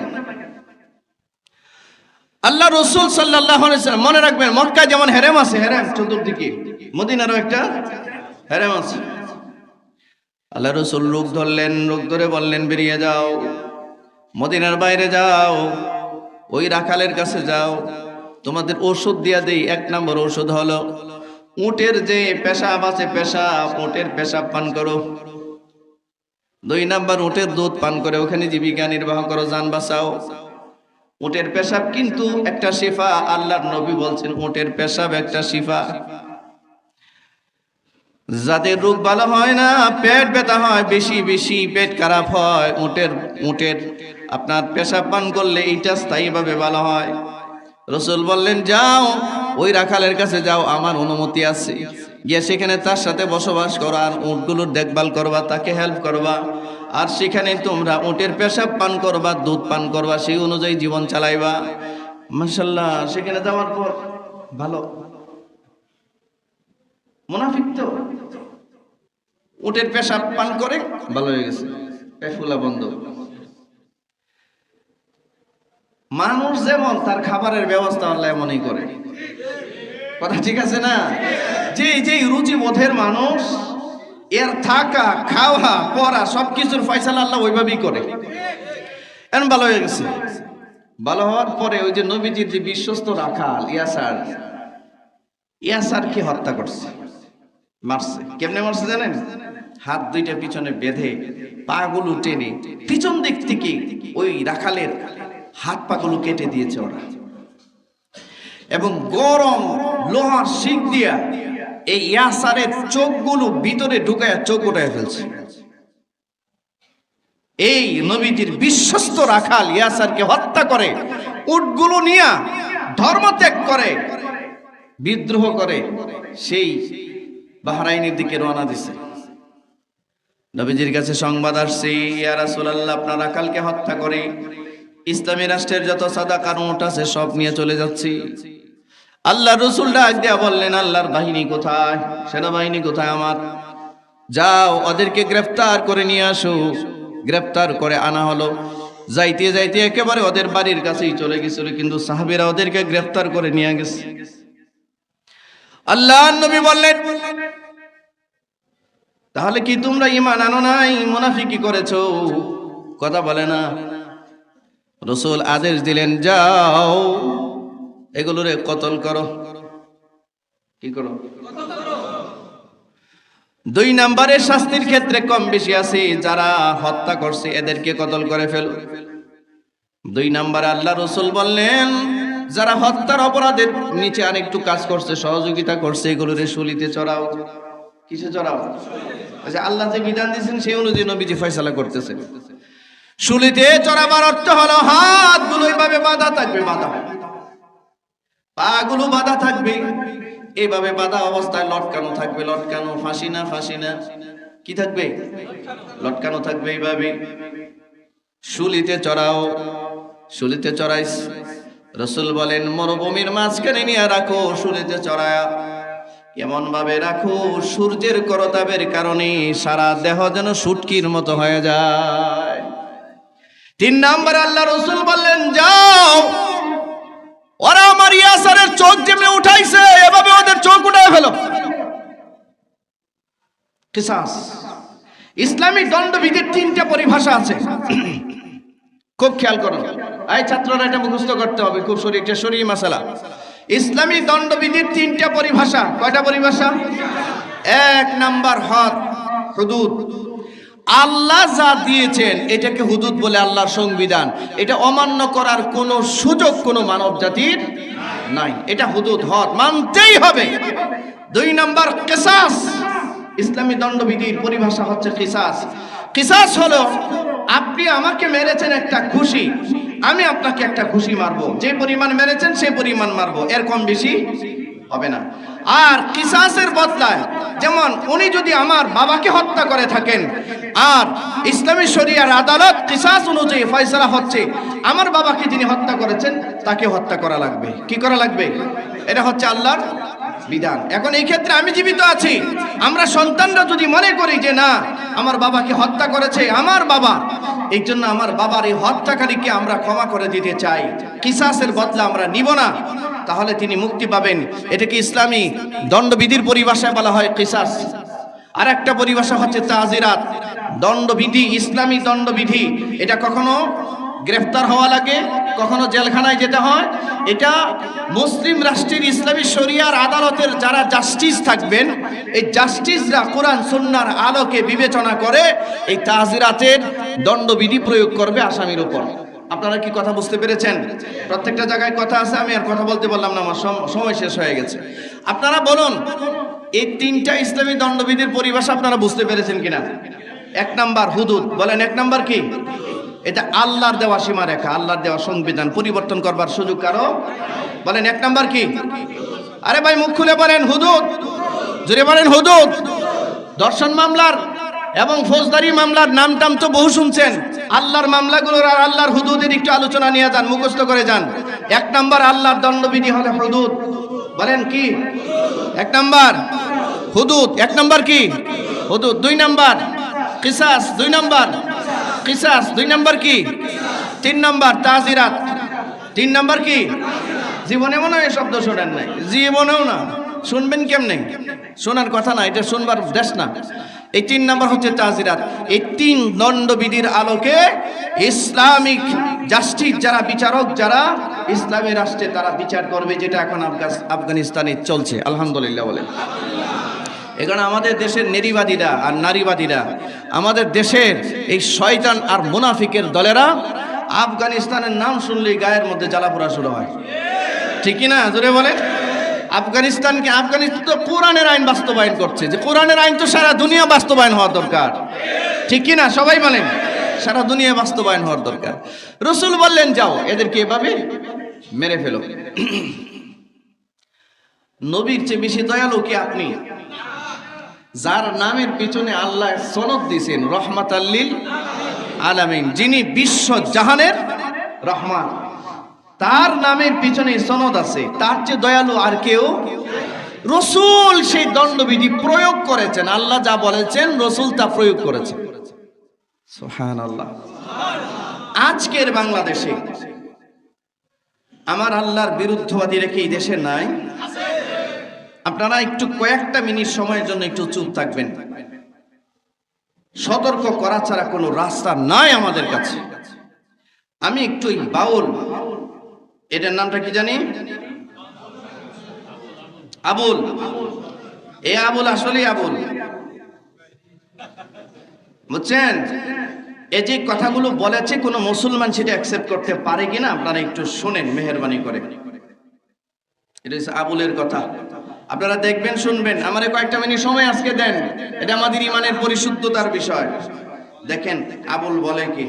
S1: আল্লাহ রসুল সাল্লাল্লাহু আলাইহি ওয়াসাল্লাম, মনে রাখবেন মক্কায় যেমন হেরেম আছে, হেরেম চতুর্দিকে, মদিনারও একটা হেরেম আছে। আল্লাহ রসুল রোগ ধরলেন, রোগ ধরে বললেন, বেরিয়ে যাও, মদিনার বাইরে যাও, ওই রাখালের কাছে যাও, তোমাদের ওষুধ দিয়া দেই। 1 নম্বর ওষুধ হলো উটের যে পেশাব আছে, পেশাব, উটের পেশাব পান করো। 2 নম্বর উটের দুধ পান করে ওখানে জীবিকা নির্বাহ করো, জান বাঁচাও। উটের পেশাব কিন্তু একটা শিফা। আল্লাহর নবী বলছেন উটের পেশাব একটা শিফা। যাদের রোগ ভালো হয় না, পেট ব্যথা হয়, বেশি বেশি পেট খারাপ হয়, উটের আপনার পেশাব পান করলে এইটা স্থায়ীভাবে ভালো হয়। রসুল বললেন, যাও ওই রাখালের কাছে যাও, আমার অনুমতি আছে, গিয়ে সেখানে তার সাথে বসবাস করো, আর উটগুলোর দেখভাল করবা, তাকে হেল্প করবা, আর সেখানে তোমরা উটের পেশাব পান করবা, দুধ পান করবা, সেই অনুযায়ী জীবন চালাইবা। মাশাআল্লাহ, সেখানে যাওয়ার পর ভালো। মুনাফিক তো উটের পেশাব পান করে ভালো হয়ে গেছে, পেটফুলা বন্ধ। মানুষ যেমন তার খাবারের ব্যবস্থা আল্লাহ এমনই করে। কথা ঠিক আছে না? যে রুচি বোধের মানুষ, এর থাকা, খাওয়া, পড়া সবকিছুর ফয়সালা আল্লাহ ওইভাবেই করে। এখন ভালো হয়ে গেছে। ভালো হওয়ার পরে ওই যে নবীজির যে বিশ্বস্ত রাখাল ইয়াসারকে হত্যা করছে, মারছে। কেমনে মারছে জানেন? হাত দুইটা পিছনে বেঁধে, পাগুলো টেনে পিছন দিক থেকে ওই রাখালের হাত পাগুলো কেটে দিয়েছে ওরা, এবং গরম লোহার শিক দিয়া এই ইয়াসারের চোখগুলো ভিতরে ঢুকায় চোখ উঠায় ফেলছে। এই নবীজির বিশ্বস্ত রাখাল ইয়াসারকে হত্যা করে, উটগুলো নিয়ে ধর্মত্যাগ করে, বিদ্রোহ করে, সেই বাহরাইনের দিকে রওনা দিছে। নবীজির কাছে সংবাদ আসছে, ইয়া রাসূলুল্লাহ, আপনার রাখালকে হত্যা করে ইসলামী রাষ্ট্রের যত সাদাকার উট আছে সব নিয়ে চলে যাচ্ছি। আল্লাহ রসুল ডাক দিয়া বললেন, আল্লাহর বাহিনী কোথায়? সেনাবাহিনী কোথায় আমার? যাও ওদেরকে গ্রেফতার করে নিয়ে আসো। গ্রেফতার করে আনা হলো। যাইতে যাইতে একেবারে ওদের বাড়ির কাছেই চলে গেছিল, কিন্তু সাহাবীরা ওদেরকে গ্রেফতার করে নিয়ে গেছে। আল্লাহর নবী বললেন, তাহলে কি তোমরা ঈমান আনো নাই, মুনাফিকি করেছো? কথা বলে না। রসুল আদেশ দিলেন, যাও এগুলোরে কতল করো। কি করো? 2 নম্বরের শাস্তির ক্ষেত্রে কম বেশি আছে, যারা হত্যা করছে এদেরকে কতল করে ফেলো। 2 নম্বরে আল্লাহ রসুল বললেন, যারা হত্যার অপরাধের নিচে আরেকটু কাজ করছে, সহযোগিতা করছে, এগুলোরে শুলিতে চড়াও। কিসে চড়াও? আচ্ছা, আল্লাহ যে বিধান দিয়েছেন সেই অনুযায়ী নবীজি ফয়সালা করতেছে। শুলিতে চড়াবার অর্থ হলো হাতগুলো এইভাবে বাঁধা থাকবে, বাঁধা, পাগুলো বাঁধা থাকবে, এইভাবে বাঁধা অবস্থায় লটকানো থাকবে, লটকানো, ফাঁসি না, ফাঁসি না, কি থাকবে? লটকানো থাকবে এইভাবে। শুলিতে চড়াও, শুলিতে চড়াইস। রসুল বলেন, মরুভূমির মাঝখানে নিয়ে রাখো, শুলিতে চড়ায়া এমন ভাবে রাখো সূর্যের করতাপের কারণে সারা দেহ যেন শুটকির মতো হয়ে যায়। 3 নম্বর আল্লাহ রসুল বললেন, যাও ওরা আমার ইয়াসারের চোখ যেমনি উঠাইছে এভাবে ওদের চোখ উঠায় ফেলো। কিসাস। ইসলামী দণ্ডবিধির 3টা পরিভাষা আছে, খুব খেয়াল করো। এই ছাত্ররা এটা মুখস্থ করতে হবে, খুব একটা শরীয়ী মাসালা। ইসলামী দণ্ডবিধির 3টা পরিভাষা। কয়টা পরিভাষা? 1 নাম্বার হদ, হুদুদ। আল্লাহ যা দিয়েছেন এটাকে হুদুদ বলে, আল্লাহর সংবিধান। এটা অমান্য করার কোনো সুযোগ কোনো মানব জাতির নাই। এটা হুদুদ, হদ, মানতেই হবে। 2 নাম্বার কিসাস। ইসলামী দণ্ডবিধির পরিভাষা হচ্ছে কিসাস। কিসাস হলো আপনি আমাকে মেরেছেন একটা ঘুষি, আমি আপনাকে একটা ঘুষি মারবো, যে পরিমাণ মেরেছেন সেই পরিমাণ মারবো, এর কম বেশি হবে না। আর কিসাসের বদলায়, যেমন উনি যদি আমার বাবাকে হত্যা করে থাকেন আর ইসলামী শরিয়ার আদালত কিসাস অনুযায়ী ফয়সালা হচ্ছে আমার বাবাকে যিনি হত্যা করেছেন তাকে হত্যা করা লাগবে। কি করা লাগবে? এটা হচ্ছে আল্লাহর বিধান। এখন এই ক্ষেত্রে আমি জীবিত আছি, আমরা সন্তানরা যদি মনে করি যে না আমার বাবাকে হত্যা করেছে আমার বাবা, এই জন্য আমার বাবার এই হত্যাকারীকে আমরা ক্ষমা করে দিতে চাই, কিসাসের বদলা আমরা নিব না, তাহলে তিনি মুক্তি পাবেন। এটাকে ইসলামী দণ্ডবিধির পরিভাষায় বলা হয় কিসাস। আর একটা পরিভাষা হচ্ছে তাজিরাত, দণ্ডবিধি, ইসলামী দণ্ডবিধি। এটা কখনো গ্রেফতার হওয়া লাগে, কখনো জেলখানায় যেতে হয়। এটা মুসলিম রাষ্ট্রের ইসলামী শরিয়ার আদালতের যারা জাস্টিস থাকবেন, এই জাস্টিসরা কোরআন সুন্নাহর আলোকে বিবেচনা করে এই তাজিরাতের দণ্ডবিধি প্রয়োগ করবে আসামির উপর। আপনারা কি কথা বুঝতে পেরেছেন? প্রত্যেকটা জায়গায় কথা আছে, আমি আর কথা বলতে বললাম না, আমার সময় শেষ হয়ে গেছে। আপনারা বলুন এই তিনটা ইসলামী দণ্ডবিধির পরিভাষা আপনারা বুঝতে পেরেছেন কিনা? এক নাম্বার হুদুদ, বলেন এক নাম্বার কি? এটা আল্লাহর দেওয়া সীমারেখা, আল্লাহর দেওয়া সংবিধান, পরিবর্তন করবার সুযোগ কারো। বলেন এক নাম্বার কি? আরে ভাই মুখ খুলে বলেন হুদুদ, জোরে বলেন হুদুদ। ধর্ষণ মামলার এবং ফৌজদারি মামলার নাম টাম তো বহু শুনছেন, আল্লাহর মামলাগুলোর আর আল্লাহর হুদুদের একটু আলোচনা নিয়ে যান, মুখস্থ করে যান। এক নাম্বার আল্লাহর দণ্ডবিধি হলো হুদুদ। বলেন কি? এক নাম্বার হুদুদ। এক নাম্বার কি? হুদুদ। দুই নাম্বার কিসাস। দুই নাম্বার কিসাস। দুই নাম্বার কি? তিন নাম্বার তাজিরাত। তিন নাম্বার কি? জীবনে মনে হয় শব্দ শোনেন নাই, জীবনেও না, শুনবেন কেমনে? শোনার কথা না, এটা শুনবার দেশ না। এই তিন নাম্বার হচ্ছে তাজিরাত। এই তিন দণ্ডবিধির আলোকে ইসলামিক জাস্টিস যারা বিচারক, যারা ইসলামী রাষ্ট্রে তারা বিচার করবে, যেটা এখন আফগানিস্তানে চলছে। আলহামদুলিল্লাহ বলেন। এখানে আমাদের দেশের নারীবাদীরা আর নারীবাদীরা, আমাদের দেশের এই শয়তান আর মুনাফিকের দলেরা আফগানিস্তানের নাম শুনলেই গায়ের মধ্যে জ্বালাপোড়া শুরু হয়। ঠিক কি না? জোরে বলেন। আফগানিস্তান তো কোরআনের আইন বাস্তবায়ন করছে, যে কোরআনের আইন তো সারা দুনিয়া বাস্তবায়ন হওয়া দরকার। ঠিক কি না? সবাই বলেন সারা দুনিয়া বাস্তবায়ন হওয়ার দরকার। রাসূল বললেন যাও এদেরকে এভাবে মেরে ফেলো। নবীর চেয়ে বেশি দয়ালু কি আপনি? যার নামের পিছনে আল্লাহ সনদ দিয়েছেন রহমাতাল লিল আলামিন, যিনি বিশ্ব জাহানের রহমান, তার নামের পিছনে সনদ আছে, তার চেয়ে দয়ালু আর কেউ? রাসূল সেই দণ্ডবিধি প্রয়োগ করেছেন, আল্লাহ যা বলেছেন রাসূল তা প্রয়োগ করেছেন। সুবহানাল্লাহ। আজকের বাংলাদেশে আমার আল্লাহর বিরুদ্ধবাদী রেখে এই দেশে নাই। আপনারা একটু কয়েকটা মিনিট সময়ের জন্য একটু চুপ থাকবেন। সতর্ক করা ছাড়া কোনো রাস্তা নাই আমাদের কাছে। আমি একটু বাউল, এটার নামটা কি জানি? আবুল। এ আবুল আসলেই আবুল, বুঝছেন? এই যে কথাগুলো বলেছে কোনো মুসলমান সেটা অ্যাকসেপ্ট করতে পারে কিনা আপনারা একটু শুনেন মেহেরবানি করে। এটা হচ্ছে আবুলের কথা, আপনারা দেখবেন শুনবেন। আমারে কয়েকটা মিনিট সময় আজকে দেন, এটা আমাদের ইমানের পরিশুদ্ধতার বিষয়। দেখেন আবুল বলে কি?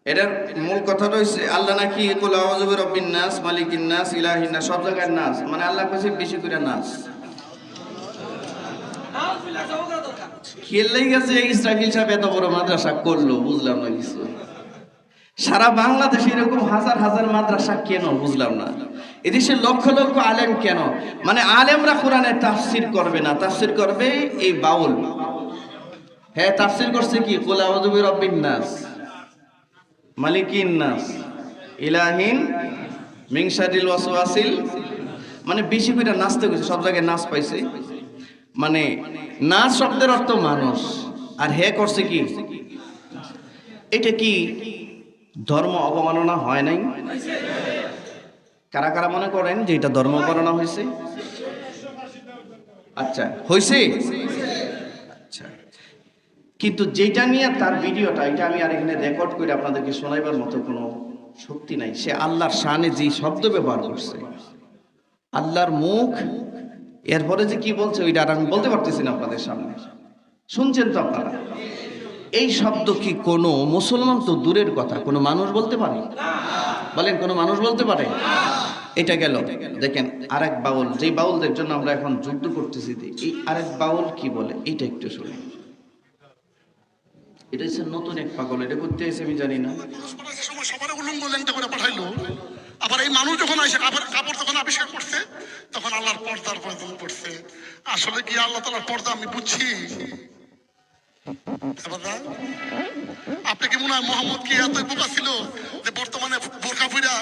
S1: এটার মূল কথাটা হচ্ছে আল্লাহ নাকি কুল আউযু বিরাব্বিন নাস, মালিকিন নাস, ইলাহিন নাস, সব জায়গায় নাস, মানে আল্লাহ কইছে বেশি করে নাস। খেললেই গেছে ইসরাফিল সাহেব এত বড় মাদ্রাসা করলো, বুঝলাম না কিছু। সারা বাংলাদেশে এরকম হাজার হাজার মাদ্রাসা কেন বুঝলাম না। এদেশে লক্ষ লক্ষ আলেম কেন? মানে আলেমরা কোরআনের তাফসির করবে না, তাফসির করবে এই বাউল। হ্যাঁ, তাফসির করছে কি? কুল আউযু বিরাব্বিন নাস, মালিকিন নাস, ইলাহিন মিন শাররিল ওয়াসওয়াসিল, মানে বেশি করে নাচতে গেছে, সব জায়গায় নাচ পাইছে। মানে নাচ শব্দের অর্থ মানুষ, আর হে করছে কি? এটা কি ধর্ম অবমাননা হয় নাই? কারা কারা মনে করেন যে এটা ধর্ম অবমাননা হয়েছে? আচ্ছা হয়েছে। আচ্ছা, কিন্তু যেটা নিয়ে তার ভিডিওটা, এটা আমি আর এখানে রেকর্ড করে আপনাদেরকে শোনাইবার মতো কোনো শক্তি নাই। সে আল্লাহর শানে যে শব্দ ব্যবহার করছে, আল্লাহর মুখ, এরপরে যে কি বলছে ওইটা আর আমি বলতে পারতেছি না আপনাদের সামনে। শুনছেন তো আপনারা? এই শব্দ কি কোনো মুসলমান তো দূরের কথা, কোনো মানুষ বলতে পারে? বলেন, কোনো মানুষ বলতে পারে? এটা গেল। দেখেন আরেক বাউল, যে বাউলদের জন্য আমরা এখন যুদ্ধ করতেছি, এই আরেক বাউল কি বলে এটা একটু শুনি। এটা হচ্ছে নতুন এক পাগল, এটা করতে এসে আমি জানি না।
S2: সবার উলঙ্গ ল্যাংটা করে পাঠাইলো। আবার এই মানুষ যখন আসে, আবার কাপড় যখন আবিষ্কার করছে, তখন আল্লাহর পর্দার প্রয়োজন পড়ছে। আসলে কি আল্লাহ তাআলার পর্দা আমি বুঝছি? আপনি কি মনে হয় মোহাম্মদ কি এত বোকা ছিল যে বর্তমানে বোরকা পইরা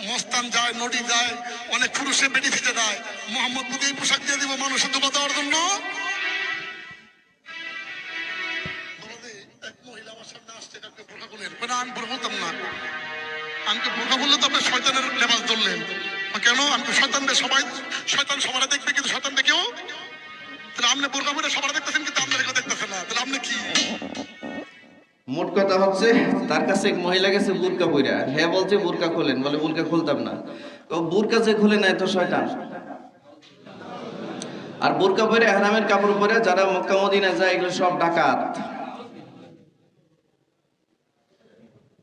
S2: মস্তান যায়, নদী যায়, অনেক পুরুষে বেটি ফিতে যায়, মোহাম্মদ বুঝে এই পোশাক দিয়ে দিব মানুষের দোকা দেওয়ার জন্য? এক মহিলা আমার সামনে আসছে, তাকে বোরকা বললেন, আমি বোরকা বলতাম না। আমি তো বোরকা বললে তো আপনি শয়তানের লেবাস ধরলেন কেন? আমি তো শয়তানদের সবাই, শয়তান সবার দেখবে কিন্তু শয়তান দেখেও, তাহলে আপনি বোরকা পরে সবার দেখতেছেন কিন্তু আপনার কেউ দেখতেছে না, তাহলে আপনি কি?
S1: মোট কথা হচ্ছে তার কাছে এক মহিলা গেছে বুরকা পইরা, হ্যাঁ বলছে বুরকা খোলেন, বলে বুরকা খুলতাম না। ও বুরকা যে খুলে না এত শয়তান। আর বুরকা পরে ইহরামের কাপড় পরে যারা মক্কা মদিনা যায় এগুলো সব ডাকাত।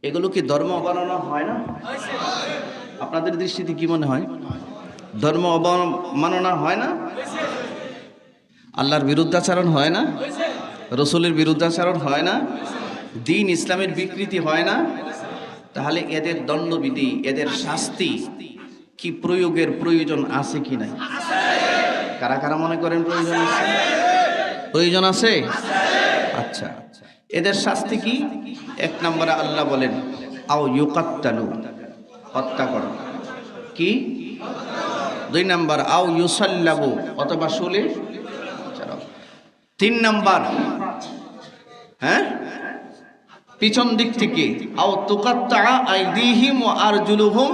S1: এগুলো কি ধর্ম অবমাননা হয় না? আপনাদের দৃষ্টিতে কি মনে হয়? ধর্ম অবমাননা হয় না? আল্লাহর বিরুদ্ধাচরণ হয় না? রসুলের বিরুদ্ধাচরণ হয় না? দিন ইসলামের বিকৃতি হয় না? তাহলে এদের দণ্ডবিধি, এদের শাস্তি কি প্রয়োগের প্রয়োজন আছে কি নাই? কারা কারা মনে করেন প্রয়োজন আছে? প্রয়োজন আছে? আচ্ছা, এদের শাস্তি কি? এক নম্বরে আল্লাহ বলেন আও ইউকাত্তালু, হত্যা করো। কি? দুই নম্বর আও ইউসাল্লাবু, অথবা শুলে চড়াও। তিন নম্বর, হ্যাঁ, পিছন দিক থেকে আও তুকাত্তা আইদিহিম ওয়া আরজুলুহুম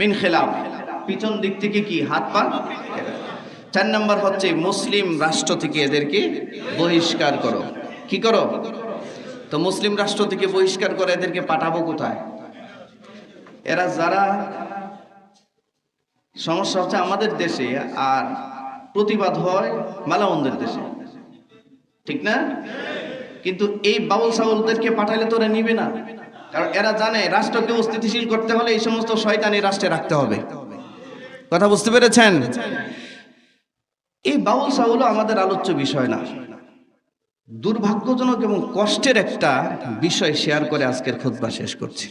S1: মিন খিলাফ, পিছন দিক থেকে কি হাত পা। চার নম্বর হচ্ছে মুসলিম রাষ্ট্র থেকে এদেরকে বহিষ্কার করো। কি করো? তো মুসলিম রাষ্ট্র থেকে বহিষ্কার করে এদেরকে পাঠাবো কোথায়? এরা যারা, সমস্যা হচ্ছে আমাদের দেশে আর প্রতিবাদ হয় মালাউনদের দেশে, ঠিক না? কিন্তু এই বাউল সাউলদেরকে পাঠাইলে তো ওরা নিবে না, কারণ এরা জানে রাষ্ট্রকে স্থিতিশীল করতে হলে এই সমস্ত শয়তানি রাষ্ট্রে রাখতে হবে। কথা বুঝতে পেরেছেন? এই বাউল সাউল আমাদের আলোচ্য বিষয় না। দুর্ভাগ্যজনক এবং কষ্টের একটা বিষয় শেয়ার করে আজকের খুতবা শেষ করছি।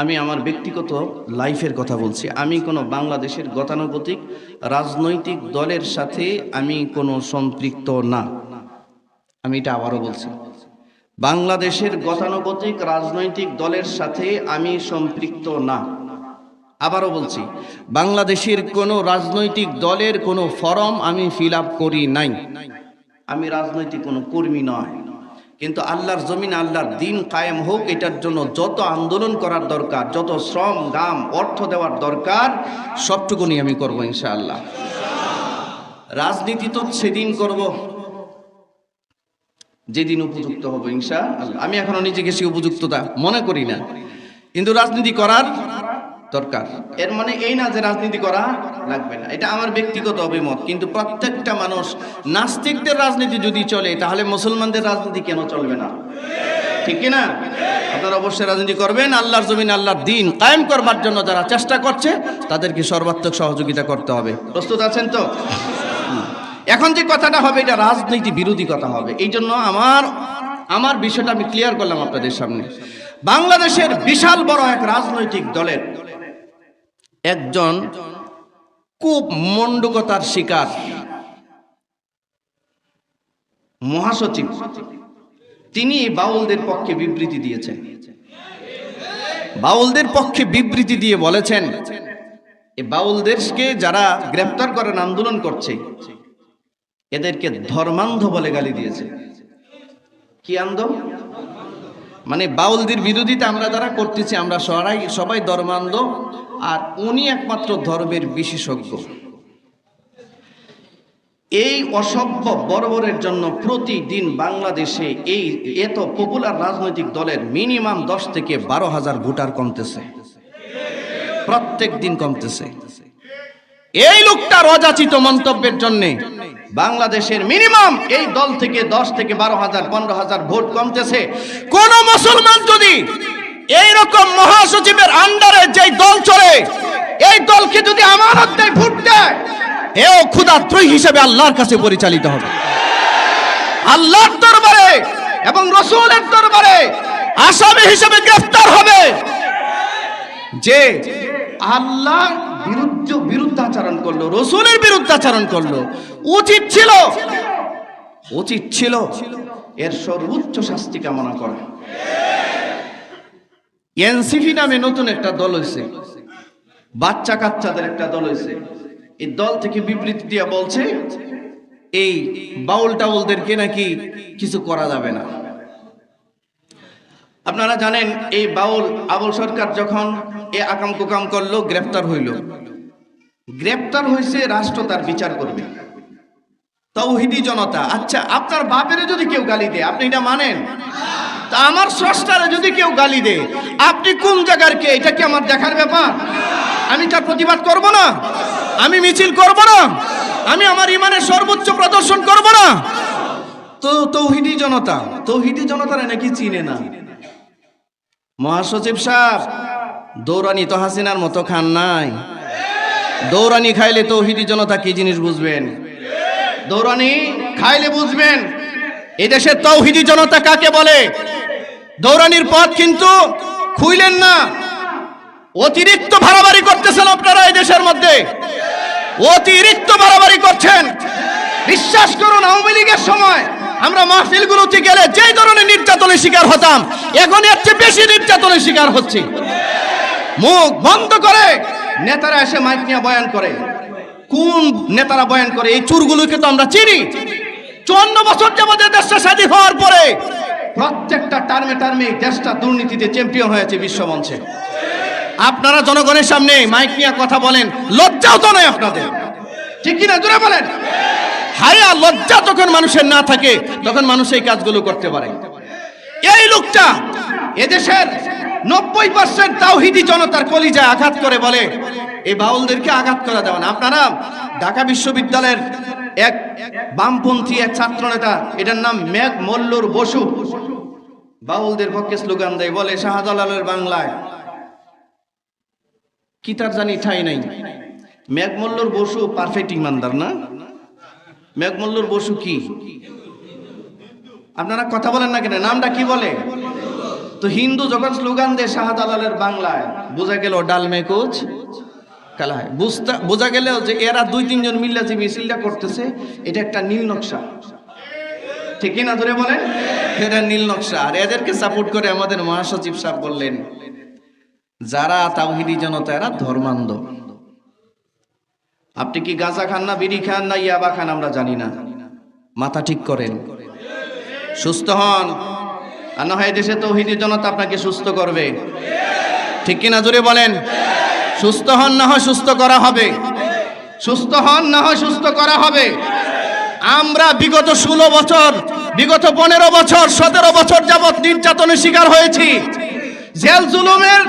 S1: আমি আমার ব্যক্তিগত লাইফের কথা বলছি। আমি কোনো বাংলাদেশের গতানুগতিক রাজনৈতিক দলের সাথে আমি কোনো সম্পৃক্ত না। আমি এটা আবারও বলছি, বাংলাদেশের গতানুগতিক রাজনৈতিক দলের সাথে আমি সম্পৃক্ত না। আবারও বলছি, বাংলাদেশের কোনো রাজনৈতিক দলের কোনো ফরম আমি ফিল আপ করি নাই। আমি রাজনৈতিক কোনো কর্মী নয়। কিন্তু আল্লাহর জমিন, আল্লাহর দিন কায়েম হোক, এটার জন্য যত আন্দোলন করার দরকার, যত শ্রম গাম অর্থ দেওয়ার দরকার, সবটুকুনি আমি করবো ইনশাআল্লাহ। রাজনীতি তো সেদিন করব যেদিন উপযুক্ত হবো ইনশাআল্লাহ। আমি এখনো নিজেকে সে উপযুক্ততা মনে করি না, কিন্তু রাজনীতি করার দরকার। এর মানে এই না যে রাজনীতি করা লাগবে না, এটা আমার ব্যক্তিগত অভিমত। কিন্তু প্রত্যেকটা মানুষ, নাস্তিকদের রাজনীতি যদি চলে তাহলে মুসলমানদের রাজনীতি কেন চলবে না? ঠিক কিনা? আপনারা অবশ্যই রাজনীতি করবেন। আল্লাহর জমিন, আল্লাহর দিন কায়েম করবার জন্য যারা চেষ্টা করছে তাদেরকে সর্বাত্মক সহযোগিতা করতে হবে। প্রস্তুত আছেন তো? এখন যে কথাটা হবে এটা রাজনীতি বিরোধী কথা হবে। এই জন্য আমার বিষয়টা আমি ক্লিয়ার করলাম আপনাদের সামনে। বাংলাদেশের বিশাল বড় এক রাজনৈতিক দলের একজন খুব মন্ডকতার শিকার মহাসচিব, তিনি বাউলদের পক্ষে বিবৃতি দিয়েছেন। বাউলদের পক্ষে বিবৃতি দিয়ে বলেছেন, এই বাউলদেরকে যারা গ্রেফতার করেন, আন্দোলন করছে, এদেরকে ধর্মান্ধ বলে গালি দিয়েছে। কি আন্ধ? মানে বাউলদের বিরোধিতা আমরা যারা করতেছি, আমরা সবাই ধর্মান্ধ, আর উনি একমাত্র ধর্মের বিশেষজ্ঞ। এই অসভ্য বর্বরের জন্য প্রতিদিন বাংলাদেশে এই এত পপুলার রাজনৈতিক দলের মিনিমাম 10 থেকে 12,000 ভোটার কমতেছে, প্রত্যেক দিন কমতেছে। এই লোকটার অযাচিত মন্তব্যের জন্য বাংলাদেশের মিনিমাম এই দল থেকে 10 থেকে 12,000 15,000 ভোট কমতেছে। কোন মুসলমান যদি এই রকম মহাসচিবের আন্ডারে যে দল চলে, এই দলকে যদি আমানত দেয়, ভোট দেয়, এও ক্ষুধাত্রয়ী হিসেবে আল্লাহর কাছে পরিচালিত হবে, আল্লাহর দরবারে এবং রাসূলের দরবারে আসামি হিসেবে গ্রেফতার হবে। যে আল্লাহ বিরুদ্ধাচরণ করলো, রাসূলের বিরুদ্ধাচরণ করলো, উচিত ছিল এর সর্বোচ্চ শাস্তি কামনা করা। এনসিপি নামে নতুন একটা দল হয়েছে, বাচ্চা কাচ্চাদের একটা দল হয়েছে। এই দল থেকে বিবৃতি দিয়ে বলছে এই বাউল টাউলদেরকে নাকি কিছু করা যাবে না। আপনারা জানেন এই বাউল আবুল সরকার যখন এ আকাম কুকাম করলো, গ্রেফতার হইল। গ্রেফতার হয়েছে, রাষ্ট্র তার বিচার করবে। তাওহীদি জনতা, আচ্ছা আপনার বাপেরে যদি কেউ গালি দেয় আপনি এটা মানেন? তা আমার স্রষ্টারে যদি কেউ গালি দেয় আপনি কোন জায়গার কে? এটা কি আমার দেখার ব্যাপার? আমি তার প্রতিবাদ করব না? আমি মিছিল করব না? আমি আমার ইমানের সর্বোচ্চ প্রদর্শন করব না? তো তাওহীদি জনতারা নাকি চিনে না। মহাসচিব সাহেব, দৌড়ানি তো হাসিনার মতো খান নাই। দৌড়ানি খাইলে তাওহীদি জনতা কি জিনিস বুঝবেন? দৌড়ানি খাইলে বুঝবেন এই দেশের তাওহীদি জনতা কাকে বলে। দৌড়ানির পথ কিন্তু খুইলেন না। অতিরিক্ত বাড়াবাড়ি করতেছেন আপনারা এই দেশের মধ্যে, অতিরিক্ত বাড়াবাড়ি করছেন। বিশ্বাস করুন, আওয়ামী লীগের সময় আমরা মাহফিলগুলোতে গেলে যে ধরনের নির্যাতনের শিকার হতাম, এখন এর চেয়ে বেশি নির্যাতনের শিকার হচ্ছে। মুখ বন্ধ করে নেতারা এসে মাইক নিয়ে বয়ান করে। কোন নেতারা বয়ান করে? এই চুরগুলোকে তো আমরা চিনি। 54 বছর যাবত দেশটা স্বাধীন হওয়ার পরে প্রত্যেকটা টার্মে দেশটা দুর্নীতিতে চ্যাম্পিয়ন হয়েছে বিশ্বমঞ্চে। আপনারা জনগণের সামনে মাইক নিয়ে কথা বলেন, লজ্জাও তো নয় আপনাদের, ঠিক কিনা? জোরে বলেন। হায়া লজ্জা যখন মানুষের না থাকে তখন মানুষ এই কাজগুলো করতে পারে। এই লোকটা এদেশের 90% তাওহীদি জনতার কলিজায় আঘাত করে বলে এই বাউলদেরকে আঘাত করা যাবে না। আপনারা ঢাকা বিশ্ববিদ্যালয়ের এক বামপন্থী এক ছাত্র নেতা, এটার নাম মেঘ মল্লুর বসু, বাউলদের পক্ষে স্লোগান দেয়, বলে শাহজালালের বাংলায় কি তার জানি ঠাই নাই। মেঘ মল্লুর বসু পারফেক্ট ইমানদার না? মেঘ মল্লুর বসু কি? আপনারা কথা বলেন না কেন? নামটা কি বলে? তো হিন্দু যখন স্লোগান দেয় শাহজালালের বাংলায়, বোঝা গেল ডাল মে কুছ কালা হয়। বোঝা গেল যে এরা 2-3 জন মিল্লা যে মিছিলটা করতেছে এটা একটা নীল নকশা, ঠিক না? ধরে বলেন, এটা নীল নকশা। আর এদেরকে সাপোর্ট করে আমাদের মহাসচিব সাহেব বললেন যারা তাওহীদি জনতা এরা ধর্মান্ধ। আপনি কি গাঁজা খান না বিড়ি খান না ইয়াবা খান আমরা জানি না, মাথা ঠিক করেন, সুস্থ হন, আর না হয় দেশে তাওহীদি জনতা আপনাকে সুস্থ করবে, ঠিক কিনা? জোরে বলেন। সুস্থ হন, না হয় সুস্থ করা হবে, সুস্থ হন, না হয় সুস্থ করা হবে। আমরা বিগত 16 বছর, বিগত 15 বছর, 17 বছর যাবত নির্যাতনের শিকার হয়েছি। জেল জুলুমের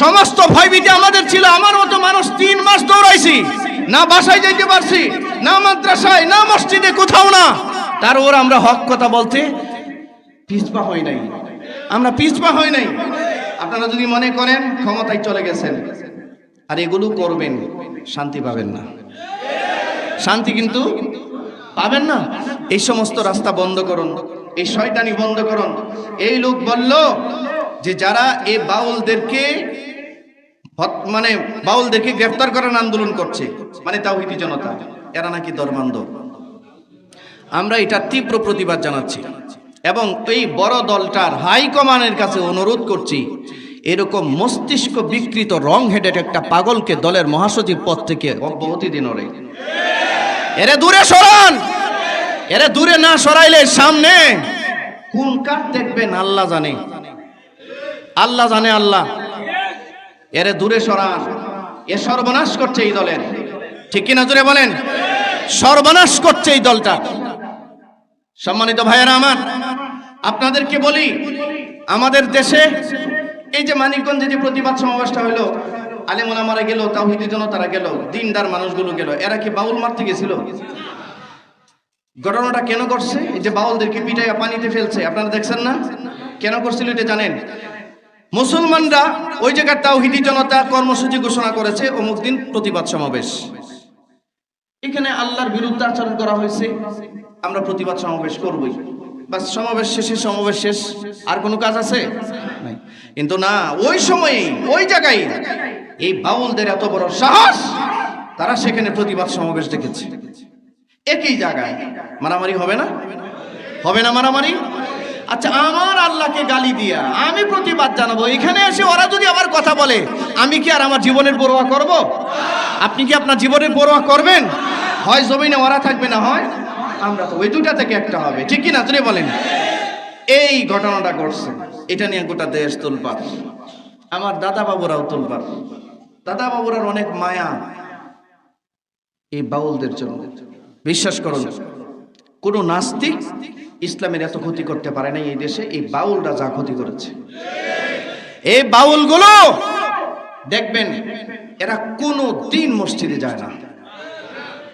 S1: সমস্ত ভয়ভীতি আমাদের ছিল। আমার মতো মানুষ 3 মাস দৌড়াইছি, না বাসায় যেতে পারছি, না মাদ্রাসায়, না মসজিদে, কোথাও না। তারপর আমরা হক কথা বলতে পিছপা হই নাই, আমরা পিছপা হই নাই। আপনারা যদি মনে করেন ক্ষমতায় চলে গেছেন আর এগুলো করবেন, শান্তি পাবেন না, শান্তি কিন্তু পাবেন না। এই সমস্ত রাস্তা বন্ধ করুন, এই শয়তানি বন্ধ করুন। এই লোক বলল যে যারা এই বাউলদেরকে গ্রেফতার করার আন্দোলন করছে, মানে তাওহীদি জনতা, এরা নাকি ধর্মান্ধ। আমরা এটা তীব্র প্রতিবাদ জানাচ্ছি এবং এই বড় দলটার হাইকমান্ডের কাছে অনুরোধ করছি, এরকম মস্তিষ্ক বিকৃত রং হেডেড একটা পাগলকে দলের মহাসচিব পদ থেকে অব্যাহতি দিন। এরে দূরে সরান। এরে দূরে না সরাইলে সামনে কোন কাঠ দেখবেন আল্লাহ জানে, আল্লাহ জানে, আল্লাহ। এরে দূরে সরান, এ সর্বনাশ করছে এই দলের, ঠিক কিনা? জোরে বলেন। সর্বনাশ করছে এই দলটা। সম্মানিত ভাইয়েরা আমার, আপনাদেরকে বলি, আমাদের দেশে এই যে মানিকগঞ্জে যে প্রতিবাদ সমাবেশটা হলো, আলেম ওলামারা গেল, তাওহীদি জনতারা গেল, দিনদার মানুষগুলো গেল, এরা কি বাউল মারতে গেছিল? ঘটনাটা কেন করছে? এই যে বাউলদেরকে পিটাইয়া পানিতে ফেলছে, আপনারা দেখছেন না? কেন করছিল এটা জানেন? মুসলমানরা ওই জায়গার তাওহীদি জনতা কর্মসূচি ঘোষণা করেছে, অমুক দিন প্রতিবাদ সমাবেশ। এখানে আল্লাহর বিরুদ্ধে আচরণ করা হয়েছে, আমরা প্রতিবাদ সমাবেশ করবই, বাস সমাবেশ শেষে সমাবেশ শেষ, আর কোনো কাজ আছে নাই। কিন্তু না, ওই সময়ে ওই জায়গায় এই বাউলদের এত বড় সাহস, তারা সেখানে প্রতিবাদ সমাবেশ দেখেছে। একই জায়গায় মারামারি হবে না? হবে না মারামারি? আচ্ছা, আমার আল্লাহকে গালি দিয়া আমি প্রতিবাদ জানাবো, এখানে এসে ওরা যদি আবার কথা বলে, আমি কি আর আমার জীবনের পরোয়া করব? আপনি কি আপনার জীবনের পরোয়া করবেন? হয় জমিনে ওরা থাকবে, না হয় আমরা, তো ওই দুটা থেকে একটা হবে, ঠিক কি না? তুমি বলেন। এই ঘটনাটা ঘটছে, এটা নিয়ে গোটা দেশ তোলপাড়, আমার দাদা বাবুরাও তোলপাড়। দাদা বাবুরার অনেক মায়া এই বাউলদের জন্য। বিশ্বাস করুন, কোন নাস্তিক ইসলামের এত ক্ষতি করতে পারে না এই দেশে, এই বাউলরা যা ক্ষতি করেছে। এই বাউলগুলো দেখবেন, এরা কোনো দিন মসজিদে যায় না।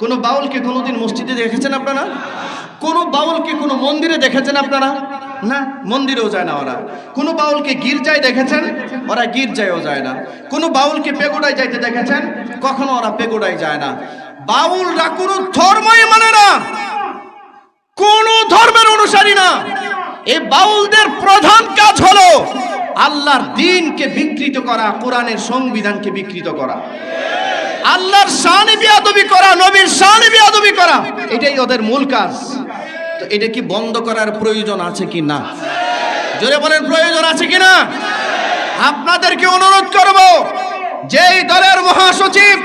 S1: কোন বাউলকে কোনোদিন মসজিদে দেখেছেন আপনারা? কোন বাউলকে কোনো মন্দিরে দেখেছেন আপনারা? না, মন্দিরেও যায় না ওরা। কোন বাউলকে গির্জায় দেখেছেন? ওরা গির্জায়ও যায় না। কোন বাউলকে পেগোডায় যাইতে দেখেছেন? কখনো ওরা পেগোডায় যায় না। বাউলরা কোনো ধর্মই মানে না, কোন ধর্মের অনুসারী না। এই বাউলদের প্রধান কাজ হলো আল্লাহর দ্বীনকে বিকৃত করা, কোরআনের সংবিধানকে বিকৃত করা, আল্লাহর শানে বেয়াদবি করা, নবীর শানে বেয়াদবি করা, এটাই ওদের মূল কাজ। তো এটা কি বন্ধ করার প্রয়োজন আছে কি না? জোরে বলেন, প্রয়োজন আছে কি না? আপনাদেরকে অনুরোধ করব, যেই দলের মহাসচিব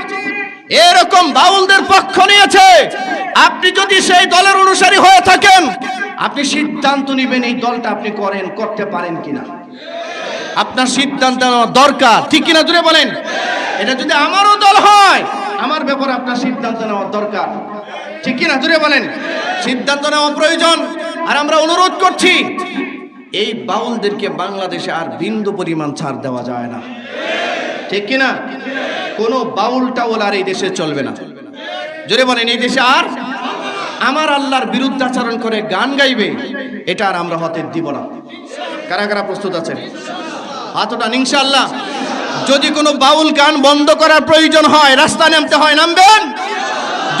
S1: এরকম বাউলদের পক্ষ নিয়েছে, আপনি যদি সেই দলের অনুসারী হয়ে থাকেন, আপনি সিদ্ধান্ত নেবেন এই দলটা আপনি করতে পারেন কিনা। আপনার সিদ্ধান্ত নেওয়া দরকার, ঠিক কিনা? জোরে বলেন। এটা যদি আমারও দল হয়, আমার ব্যাপারে আপনার সিদ্ধান্ত নেওয়া দরকার, ঠিক কিনা? জোরে বলেন। সিদ্ধান্ত নেওয়া প্রয়োজন। আর আমরা অনুরোধ করছি, এই বাউলদেরকে বাংলাদেশে আর বিন্দু পরিমাণ ছাড় দেওয়া যায় না, ঠিক কিনা? কোন বাউল টাউল আর এই দেশে চলবে না। জোরে বলেন, এই দেশে আর আমার আল্লাহর বিরুদ্ধে আচরণ করে গান গাইবে, এটা আর আমরা হতে দিব না। কারা কারা প্রস্তুত আছেন? হাতটা ইনশাআল্লাহ। যদি কোনো বাউল গান বন্ধ করার প্রয়োজন হয়, রাস্তায় নামতে হয়, নামবেন।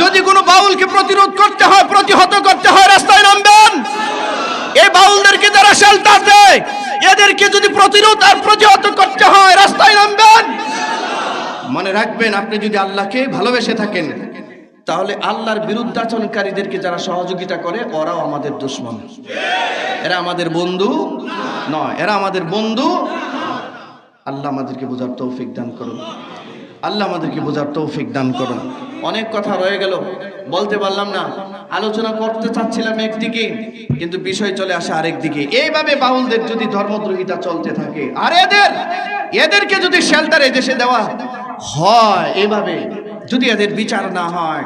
S1: যদি কোনো বাউলকে প্রতিরোধ করতে হয়, প্রতিহত করতে হয়, রাস্তায় নামবেন। এই বাউলদেরকে যারা শেল্টার দেয়, এদেরকে যদি প্রতিরোধ আর প্রতিহত করতে হয়, রাস্তায় নামবেন। মনে রাখবেন, আপনি যদি আল্লাহকে ভালোবেসে থাকেন, তাহলে আল্লাহর বিরুদ্ধে আচরণকারীদেরকে যারা সহযোগিতা করে, ওরাও আমাদের দুশমন। এরা আমাদের বন্ধু নয়, এরা আমাদের বন্ধু। আল্লাহ আমাদেরকে বোঝার তৌফিক দান করুন। আল্লাহ আমাদেরকে বোঝার তৌফিক দান করুন। অনেক কথা রয়ে গেল, বলতে পারলাম না। আলোচনা করতে চাচ্ছিলাম একদিকে, কিন্তু বিষয় চলে আসে আরেক দিকে। এইভাবে বাউলদের যদি ধর্মদ্রোহিতা চলতে থাকে, আর এদেরকে যদি শেল্টারে দেশে দেওয়া হয়, এভাবে যদি এদের বিচার না হয়,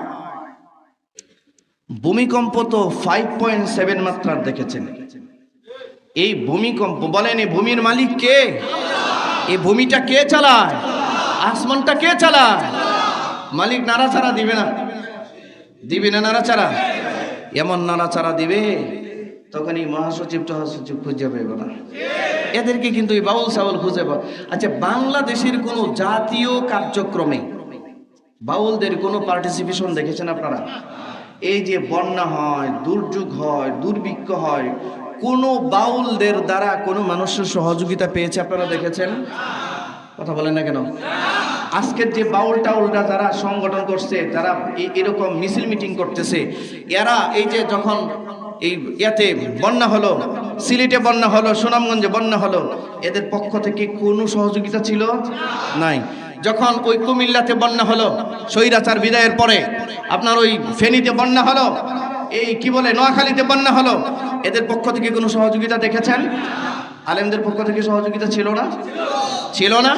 S1: ভূমিকম্প তো 5.7 মাত্রার দেখেছেন। এই ভূমিকম্প, বলেন এই ভূমির মালিক কে? এই ভূমিটা কে চালায়? আসমানটা কে চালায়? মালিক নাড়াচাড়া দিবে না? দিবে না নাড়াচাড়া? এমন নাড়াচাড়া দিবে, তখন এই মহাসচিব টহাসচিব খুঁজে পাবে না। এদেরকে কিন্তু এই বাউল সাউল খুঁজে পাবে। আচ্ছা, বাংলাদেশের কোন জাতীয় কার্যক্রমে বাউলদের কোনো পার্টিসিপেশন দেখেছেন আপনারা? এই যে বন্যা হয়, দুর্যোগ হয়, দুর্ভিক্ষ হয়, কোন বাউলদের দ্বারা কোনো মানুষের সহযোগিতা পেয়েছে আপনারা দেখেছেন? কথা বলেন না কেন? আজকের যে বাউল টাউলরা যারা সংগঠন করছে, যারা এরকম মিছিল মিটিং করতেছে, এরা এই যে যখন এই ইয়াতে বন্যা হলো, সিলেটে বন্যা হলো, সুনামগঞ্জে বন্যা হলো, এদের পক্ষ থেকে কোনো সহযোগিতা ছিল নাই। যখন ওই কুমিল্লাতে বন্যা হলো, স্বৈরাচার বিদায়ের পরে, আপনার ওই ফেনীতে বন্যা হলো, এই কি বলে নোয়াখালীতে বন্যা হলো, এদের পক্ষ থেকে কোনো সহযোগিতা দেখেছেন? আলেমদের পক্ষ থেকে সহযোগিতা ছিল না? ছিল না?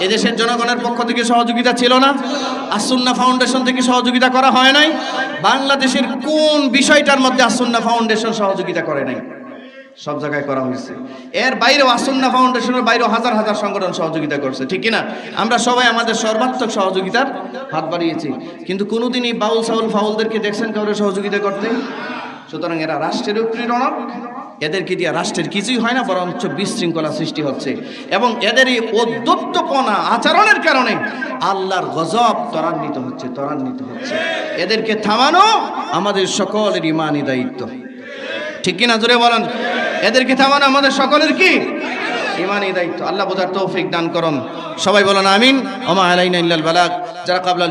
S1: এদেশের জনগণের পক্ষ থেকে সহযোগিতা ছিল না? আসুন্না ফাউন্ডেশন থেকে সহযোগিতা করা হয় নাই? বাংলাদেশের কোন বিষয়টার মধ্যে আসুন্না ফাউন্ডেশন সহযোগিতা করে নাই? সব জায়গায় করা হয়েছে। এর বাইরেও আসুন্না ফাউন্ডেশনের বাইরেও হাজার হাজার সংগঠন সহযোগিতা করছে, ঠিক কিনা? আমরা সবাই আমাদের সর্বাত্মক সহযোগিতার হাত বাড়িয়েছি, কিন্তু কোনোদিনই বাউল সাউল ফাউলদেরকে দেখছেন কাউরে সহযোগিতা করতে? সুতরাং এরা রাষ্ট্রের উপরই রণক, এদেরকে দিয়ে রাষ্ট্রের কিছুই হয় না, বরঞ্চ বিশৃঙ্খলা সৃষ্টি হচ্ছে। এবং এদের এই অদ্যত্তপনা আচরণের কারণে আল্লাহর গজব ত্বরান্বিত হচ্ছে। এদেরকে থামানো আমাদের সকলের ইমানি দায়িত্ব, ঠিক কিনা? জোরে বলেন। এদেরকে থামানো আমাদের সকলের কি ইমানি দায়িত্ব। আল্লাহ বোঝার তৌফিক দান করুন। সবাই বলেন আমিন। ওমা আলাইনা ইল্লাল বালাগ। যারা কাবলাল